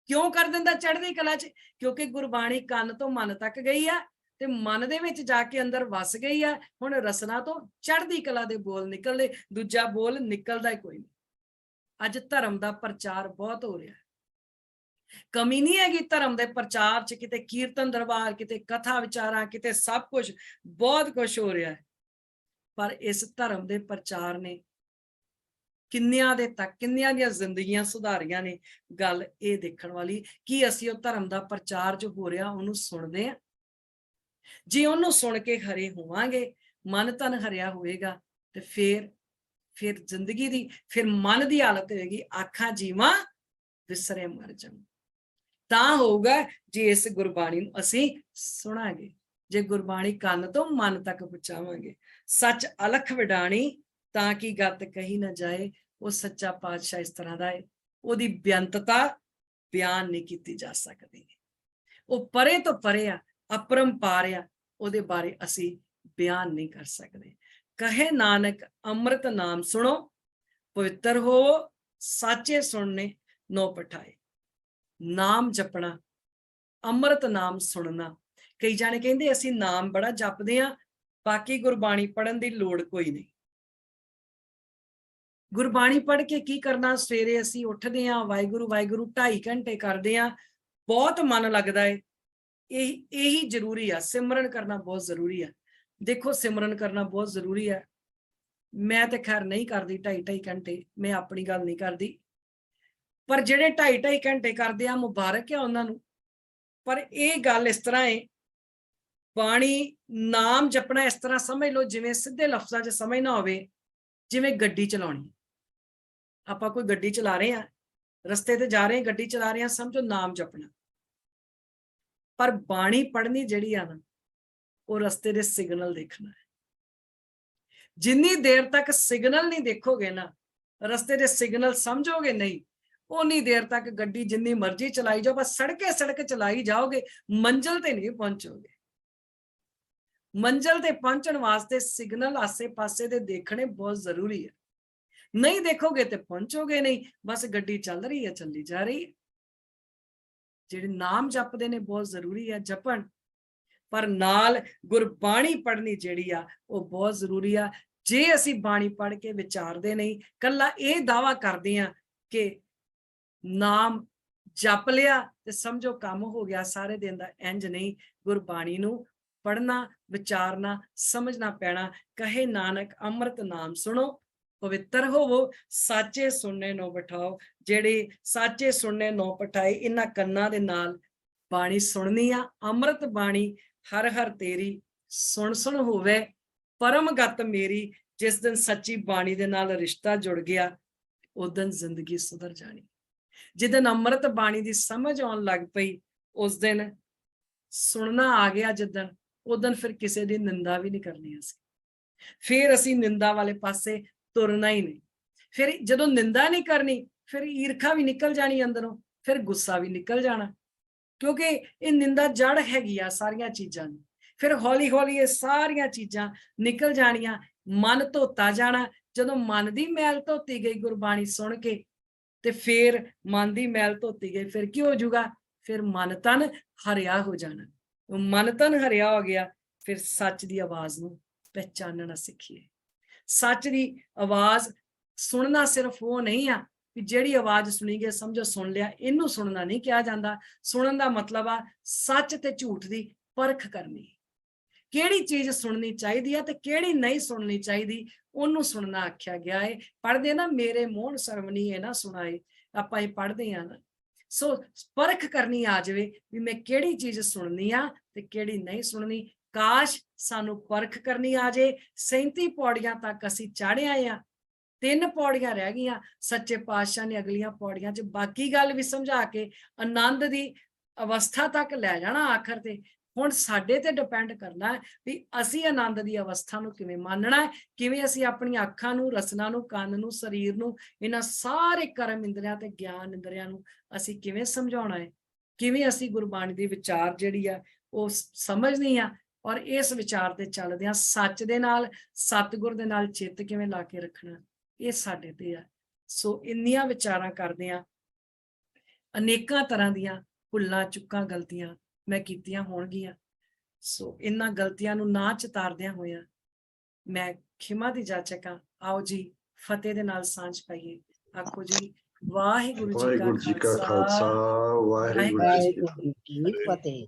ਕਿਉਂ ਕਰ ਦਿੰਦਾ ਚੜ੍ਹਦੀ ਕਲਾ 'ਚ? ਕਿਉਂਕਿ ਗੁਰਬਾਣੀ ਕੰਨ ਤੋਂ ਮਨ ਤੱਕ ਗਈ ਆ ਤੇ ਮਨ ਦੇ ਵਿੱਚ ਜਾ ਕੇ ਅੰਦਰ ਵਸ ਗਈ ਆ। ਹੁਣ ਰਸਨਾ ਤੋਂ ਚੜ੍ਹਦੀ ਕਲਾ ਦੇ ਬੋਲ ਨਿਕਲਦੇ, ਦੂਜਾ ਬੋਲ ਨਿਕਲਦਾ ਹੀ ਕੋਈ ਨਹੀਂ। ਅੱਜ ਧਰਮ ਦਾ ਪ੍ਰਚਾਰ ਬਹੁਤ ਹੋ ਰਿਹਾ ਹੈ, ਕਮੀ ਨਹੀਂ ਹੈਗੀ ਧਰਮ ਦੇ ਪ੍ਰਚਾਰ 'ਚ। ਕਿਤੇ ਕੀਰਤਨ ਦਰਬਾਰ, ਕਿਤੇ ਕਥਾ ਵਿਚਾਰਾਂ, ਕਿਤੇ ਸਭ ਕੁਝ, ਬਹੁਤ ਕੁਝ ਹੋ ਰਿਹਾ ਹੈ। ਪਰ ਇਸ ਧਰਮ ਦੇ ਪ੍ਰਚਾਰ ਨੇ ਕਿੰਨਿਆਂ ਦੀਆਂ ਜ਼ਿੰਦਗੀਆਂ ਸੁਧਾਰੀਆਂ ਨੇ। ਗੱਲ ਇਹ ਦੇਖਣ ਵਾਲੀ ਕਿ ਅਸੀਂ ਉਹ ਧਰਮ ਦਾ ਪ੍ਰਚਾਰ ਜੋ ਹੋ ਰਿਹਾ ਉਹਨੂੰ ਸੁਣਦੇ ਹਾਂ। ਜੇ ਉਹਨੂੰ ਸੁਣ ਕੇ ਹਰੇ ਹੋਵਾਂਗੇ, ਮਨ ਤਨ ਹਰਿਆ ਹੋਵੇਗਾ, ਤੇ ਫਿਰ ਜ਼ਿੰਦਗੀ ਦੀ ਫਿਰ ਮਨ ਦੀ ਹਾਲਤ ਹੋਏਗੀ, ਆਖਾਂ ਜੀਵਾਂ ਵਿਸਰੇ ਮਰ ਜਾਵਾਂ। ਤਾਂ ਹੋਊਗਾ ਜੇ ਇਸ ਗੁਰਬਾਣੀ ਨੂੰ ਅਸੀਂ ਸੁਣਾਂਗੇ, ਜੇ ਗੁਰਬਾਣੀ ਕੰਨ ਤੋਂ ਮਨ ਤੱਕ ਪਹੁੰਚਾਵਾਂਗੇ। ਸੱਚ ਅਲਖ ਵਿਡਾਣੀ ਤਾਂ ਕਿ ਗੱਤ ਕਹੀ ਨਾ ਜਾਏ। ਉਹ ਸੱਚਾ ਪਾਤਸ਼ਾਹ ਇਸ ਤਰ੍ਹਾਂ ਦਾ ਹੈ, ਉਹਦੀ ਬੇਅੰਤਤਾ ਬਿਆਨ ਨਹੀਂ ਕੀਤੀ ਜਾ ਸਕਦੀ। ਉਹ ਪਰੇ ਤੋਂ ਪਰੇ ਆ, ਅਪਰੰਪਾਰ ਆ, ਉਹਦੇ ਬਾਰੇ ਅਸੀਂ ਬਿਆਨ ਨਹੀਂ ਕਰ ਸਕਦੇ। ਕਹੇ ਨਾਨਕ ਅੰਮ੍ਰਿਤ ਨਾਮ ਸੁਣੋ, ਪਵਿੱਤਰ ਹੋਵੋ, ਸਾਚੇ ਸੁਣਨੇ ਨੋ ਪਠਾਏ। ਨਾਮ ਜਪਣਾ, ਅੰਮ੍ਰਿਤ ਨਾਮ ਸੁਣਨਾ। ਕਈ ਜਾਣੇ ਕਹਿੰਦੇ ਅਸੀਂ ਨਾਮ ਬੜਾ ਜਪਦੇ ਆ, ਬਾਕੀ ਗੁਰਬਾਣੀ ਪੜ੍ਹਨ ਦੀ ਲੋੜ ਕੋਈ ਨਹੀਂ। ਗੁਰਬਾਣੀ ਪੜ੍ਹ ਕੇ ਕੀ ਕਰਨਾ? ਸਵੇਰੇ ਅਸੀਂ ਉੱਠਦੇ ਆ, ਵਾਹਿਗੁਰੂ ਵਾਹਿਗੁਰੂ 2.5 ਘੰਟੇ ਕਰਦੇ ਆ, ਬਹੁਤ ਮਨ ਲੱਗਦਾ ਹੈ। ਇਹੀ ਜ਼ਰੂਰੀ ਆ, ਸਿਮਰਨ ਕਰਨਾ ਬਹੁਤ ਜ਼ਰੂਰੀ ਆ। ਦੇਖੋ ਸਿਮਰਨ ਕਰਨਾ ਬਹੁਤ ਜ਼ਰੂਰੀ ਹੈ। ਮੈਂ ਤੇ ਖੈਰ ਨਹੀਂ ਕਰਦੀ 2.5 ਘੰਟੇ, ਮੈਂ ਆਪਣੀ ਗੱਲ ਨਹੀਂ ਕਰਦੀ, ਪਰ ਜਿਹੜੇ 2.5 ਘੰਟੇ ਕਰਦੇ ਆ ਮੁਬਾਰਕ ਆ ਉਹਨਾਂ ਨੂੰ। ਪਰ ਇਹ ਗੱਲ ਇਸ ਤਰ੍ਹਾਂ ਹੈ, ਬਾਣੀ ਨਾਮ ਜਪਣਾ ਇਸ ਤਰ੍ਹਾਂ ਸਮਝ ਲਓ ਜਿਵੇਂ ਸਿੱਧੇ ਲਫ਼ਜ਼ਾਂ 'ਚ ਸਮਝਣਾ ਹੋਵੇ, ਜਿਵੇਂ ਗੱਡੀ ਚਲਾਉਣੀ। ਆਪਾਂ ਕੋਈ ਗੱਡੀ ਚਲਾ ਰਹੇ ਆ, ਰਸਤੇ ਤੇ ਜਾ ਰਹੇ, ਗੱਡੀ ਚਲਾ ਰਹੇ ਆ, ਸਮਝੋ ਨਾਮ ਜਪਣਾ। ਪਰ ਬਾਣੀ ਪੜ੍ਹਨੀ ਜਿਹੜੀ ਆ ਨਾ, ਉਹ ਰਸਤੇ ਦੇ ਸਿਗਨਲ ਦੇਖਣਾ ਹੈ। ਜਿੰਨੀ ਦੇਰ ਤੱਕ ਸਿਗਨਲ ਨਹੀਂ ਦੇਖੋਗੇ ਨਾ, ਰਸਤੇ ਦੇ ਸਿਗਨਲ ਸਮਝੋਗੇ ਨਹੀਂ, ਉਨੀ ਦੇਰ ਤੱਕ ਗੱਡੀ ਜਿੰਨੀ ਮਰਜ਼ੀ ਚਲਾਈ ਜਾਓ, ਬਸ ਸੜਕ ਚਲਾਈ ਜਾਓਗੇ, ਮੰਜ਼ਿਲ ਤੇ ਨਹੀਂ ਪਹੁੰਚੋਗੇ। ਮੰਜ਼ਿਲ ਤੇ ਪਹੁੰਚਣ ਵਾਸਤੇ ਸਿਗਨਲ ਆਸੇ-ਪਾਸੇ ਦੇ ਦੇਖਣੇ ਬਹੁਤ ਜ਼ਰੂਰੀ ਹੈ। ਨਹੀਂ ਦੇਖੋਗੇ ਤੇ ਪਹੁੰਚੋਗੇ ਨਹੀਂ, ਬਸ ਗੱਡੀ ਚੱਲ ਰਹੀ ਹੈ, ਚੱਲੀ ਜਾ ਰਹੀ ਹੈ। ਜਿਹੜੇ ਨਾਮ ਜਪਦੇ ਨੇ ਬਹੁਤ ਜ਼ਰੂਰੀ ਹੈ ਜਪਣ, ਪਰ ਨਾਲ ਗੁਰਬਾਣੀ ਪੜ੍ਹਨੀ ਜਿਹੜੀ ਆ ਉਹ ਬਹੁਤ ਜ਼ਰੂਰੀ ਆ। ਜੇ ਅਸੀਂ ਬਾਣੀ ਪੜ੍ਹ ਕੇ ਵਿਚਾਰਦੇ ਨਹੀਂ, ਕੱਲਾ ਇਹ ਦਾਵਾ ਕਰਦੇ ਆ ਕਿ ਨਾਮ ਜਪ ਲਿਆ ਤੇ ਸਮਝੋ ਕੰਮ ਹੋ ਗਿਆ ਸਾਰੇ ਦਿਨ ਦਾ, ਇੰਜ ਨਹੀਂ। ਗੁਰਬਾਣੀ ਨੂੰ ਪੜ੍ਹਨਾ, ਵਿਚਾਰਨਾ, ਸਮਝਣਾ ਪੈਣਾ। ਕਹੇ ਨਾਨਕ ਅੰਮ੍ਰਿਤ ਨਾਮ ਸੁਣੋ, ਪਵਿੱਤਰ ਹੋਵੋ, ਸਾਚੇ ਸੁਣਨੇ ਨੋ ਬਿਠਾਓ। ਜਿਹੜੇ ਸਾਚੇ ਸੁਣਨੇ ਨੋ ਪਠਾਏ, ਇਹਨਾਂ ਕੰਨਾਂ ਦੇ ਨਾਲ ਬਾਣੀ ਸੁਣਨੀ ਆ। ਅੰਮ੍ਰਿਤ ਬਾਣੀ ਹਰ ਹਰ ਤੇਰੀ, ਸੁਣ ਸੁਣ ਹੋਵੇ ਪਰਮ ਗਤ ਮੇਰੀ। ਜਿਸ ਦਿਨ ਸੱਚੀ ਬਾਣੀ ਦੇ ਨਾਲ ਰਿਸ਼ਤਾ ਜੁੜ ਗਿਆ, ਉਸ ਦਿਨ ਜ਼ਿੰਦਗੀ ਸੁਧਰ ਜਾਣੀ। ਜਿਸ ਦਿਨ ਅੰਮ੍ਰਿਤ ਬਾਣੀ ਦੀ ਸਮਝ ਆਉਣ ਲੱਗ ਪਈ, ਉਸ ਦਿਨ ਸੁਣਨਾ ਆ ਗਿਆ ਜਿੱਦਣ, ਉਸ ਦਿਨ ਫਿਰ ਕਿਸੇ ਦੀ ਨਿੰਦਾ ਵੀ ਨਹੀਂ ਕਰਨੀ ਅਸੀਂ। ਫਿਰ ਅਸੀਂ ਨਿੰਦਾ ਵਾਲੇ ਪਾਸੇ ਤੁਰਨਾ ਹੀ ਨਹੀਂ। ਫਿਰ ਜਦੋਂ ਨਿੰਦਾ ਨਹੀਂ ਕਰਨੀ, ਫਿਰ ਈਰਖਾ ਵੀ ਨਿਕਲ ਜਾਣੀ ਅੰਦਰੋਂ, ਫਿਰ ਗੁੱਸਾ ਵੀ ਨਿਕਲ ਜਾਣਾ, ਕਿਉਂਕਿ ਇਹ ਨਿੰਦਾ ਜੜ ਹੈਗੀ ਆ ਸਾਰੀਆਂ ਚੀਜ਼ਾਂ ਦੀ। ਫਿਰ ਹੌਲੀ ਹੌਲੀ ਇਹ ਸਾਰੀਆਂ ਚੀਜ਼ਾਂ ਨਿਕਲ ਜਾਣੀਆਂ, ਮਨ ਧੋਤਾ ਜਾਣਾ। ਜਦੋਂ ਮਨ ਦੀ ਮੈਲ ਧੋਤੀ ਗਈ ਗੁਰਬਾਣੀ ਸੁਣ ਕੇ, ਤੇ ਫਿਰ ਮਨ ਦੀ ਮੈਲ ਧੋਤੀ ਗਈ, ਫਿਰ ਕੀ ਹੋ ਜਾਊਗਾ? ਫਿਰ ਮਨ ਤਨ ਹਰਿਆ ਹੋ ਜਾਣਾ। ਮਨ ਤਨ ਹਰਿਆ ਹੋ ਗਿਆ, ਫਿਰ ਸੱਚ ਦੀ ਆਵਾਜ਼ ਨੂੰ ਪਹਿਚਾਨਣਾ ਸਿੱਖੀਏ। ਸੱਚ ਦੀ ਆਵਾਜ਼ ਸੁਣਨਾ ਸਿਰਫ ਉਹ ਨਹੀਂ ਆ ਕਿ ਜਿਹੜੀ ਆਵਾਜ਼ ਸੁਣੀ ਗਈ ਸਮਝੋ ਸੁਣ ਲਿਆ, ਇਹਨੂੰ ਸੁਣਨਾ ਨਹੀਂ ਕਿਹਾ ਜਾਂਦਾ। ਸੁਣਨ ਦਾ ਮਤਲਬ ਆ ਸੱਚ ਤੇ ਝੂਠ ਦੀ ਪਰਖ ਕਰਨੀ। ਕਿਹੜੀ ਚੀਜ਼ ਸੁਣਨੀ ਚਾਹੀਦੀ ਆ ਤੇ ਕਿਹੜੀ ਨਹੀਂ ਸੁਣਨੀ ਚਾਹੀਦੀ, ਉਹਨੂੰ ਸੁਣਨਾ ਆਖਿਆ ਗਿਆ ਹੈ। ਪੜ੍ਹਦੇ ਨਾ ਮੇਰੇ ਮੋਹਨ ਸਰਵਣੀ ਹੈ ਨਾ ਸੁਣਾਏ, ਆਪਾਂ ਇਹ ਪੜ੍ਹਦੇ ਆ ਨਾ। ਸੋ ਪਰਖ ਕਰਨੀ ਆ ਜਾਵੇ ਵੀ ਮੈਂ ਕਿਹੜੀ ਚੀਜ਼ ਸੁਣਨੀ ਆ ਤੇ ਕਿਹੜੀ ਨਹੀਂ ਸੁਣਨੀ। ਕਾਸ਼ ਸਾਨੂੰ ਪਰਖ ਕਰਨੀ ਆ ਜੇ। 37 ਪੌੜੀਆਂ ਤੱਕ ਅਸੀਂ ਚਾੜ੍ਹਿਆ ਆ, 3 ਪੌੜੀਆਂ ਰਹਿ ਗਈਆਂ। ਸੱਚੇ ਪਾਤਸ਼ਾਹ ਨੇ ਅਗਲੀਆਂ ਪੌੜੀਆਂ 'ਚ ਬਾਕੀ ਗੱਲ ਵੀ ਸਮਝਾ ਕੇ ਆਨੰਦ ਦੀ ਅਵਸਥਾ ਤੱਕ ਲੈ ਜਾਣਾ ਆਖਰ ਤੇ। ਹੁਣ ਸਾਡੇ ਤੇ ਡਿਪੈਂਡ ਕਰਨਾ ਹੈ ਵੀ ਅਸੀਂ ਆਨੰਦ ਦੀ ਅਵਸਥਾ ਨੂੰ ਕਿਵੇਂ ਮੰਨਣਾ ਹੈ, ਕਿਵੇਂ ਅਸੀਂ ਆਪਣੀਆਂ ਅੱਖਾਂ ਨੂੰ, ਰਸਨਾ ਨੂੰ, ਕੰਨ ਨੂੰ, ਸਰੀਰ ਨੂੰ, ਇਹਨਾਂ ਸਾਰੇ ਕਰਮ ਇੰਦਰੀਆਂ ਤੇ ਗਿਆਨ ਇੰਦਰੀਆਂ ਨੂੰ ਅਸੀਂ ਕਿਵੇਂ ਸਮਝਾਉਣਾ ਹੈ, ਕਿਵੇਂ ਅਸੀਂ ਗੁਰਬਾਣੀ ਦੀ ਵਿਚਾਰ ਜਿਹੜੀ ਆ ਉਹ ਸਮਝਣੀ ਆ, ਔਰ ਇਸ ਵਿਚਾਰ ਤੇ ਚੱਲਦੇ ਆ। ਸੱਚ ਦੇ ਨਾਲ, ਸਤਿਗੁਰ ਦੇ ਨਾਲ ਚਿੱਤ ਕਿਵੇਂ ਲਾ ਕੇ ਰੱਖਣਾ, ਇਹ ਸਾਡੇ ਤੇ ਆ। ਸੋ ਇੰਨੀਆਂ ਵਿਚਾਰਾਂ ਕਰਦੇ ਆ। ਅਨੇਕਾਂ ਤਰ੍ਹਾਂ ਦੀਆਂ ਭੁੱਲਾਂ, ਚੁੱਕਾਂ, ਗਲਤੀਆਂ ਮੈਂ ਕੀਤੀਆਂ ਹੋਣਗੀਆਂ। ਸੋ ਇਹਨਾਂ ਗਲਤੀਆਂ ਨੂੰ ਨਾ ਚਿਤਾਰਦਿਆਂ ਹੋਇਆਂ ਮੈਂ ਖਿਮਾ ਦੀ ਜਾਚਕ ਹਾਂ। ਆਓ ਜੀ ਫਤਿਹ ਦੇ ਨਾਲ ਸਾਂਝ ਪਾਈਏ। ਆਖੋ ਜੀ ਵਾਹਿਗੁਰੂ ਜੀ ਕਾ
ਵਾਹਿਗੁਰੂ ਜੀ ਕਾ ਖਾਲਸਾ, ਵਾਹਿਗੁਰੂ ਜੀ ਕੀ
ਵਾਹਿਗੁਰੂ ਜੀ ਕੀ ਫਤਿਹ।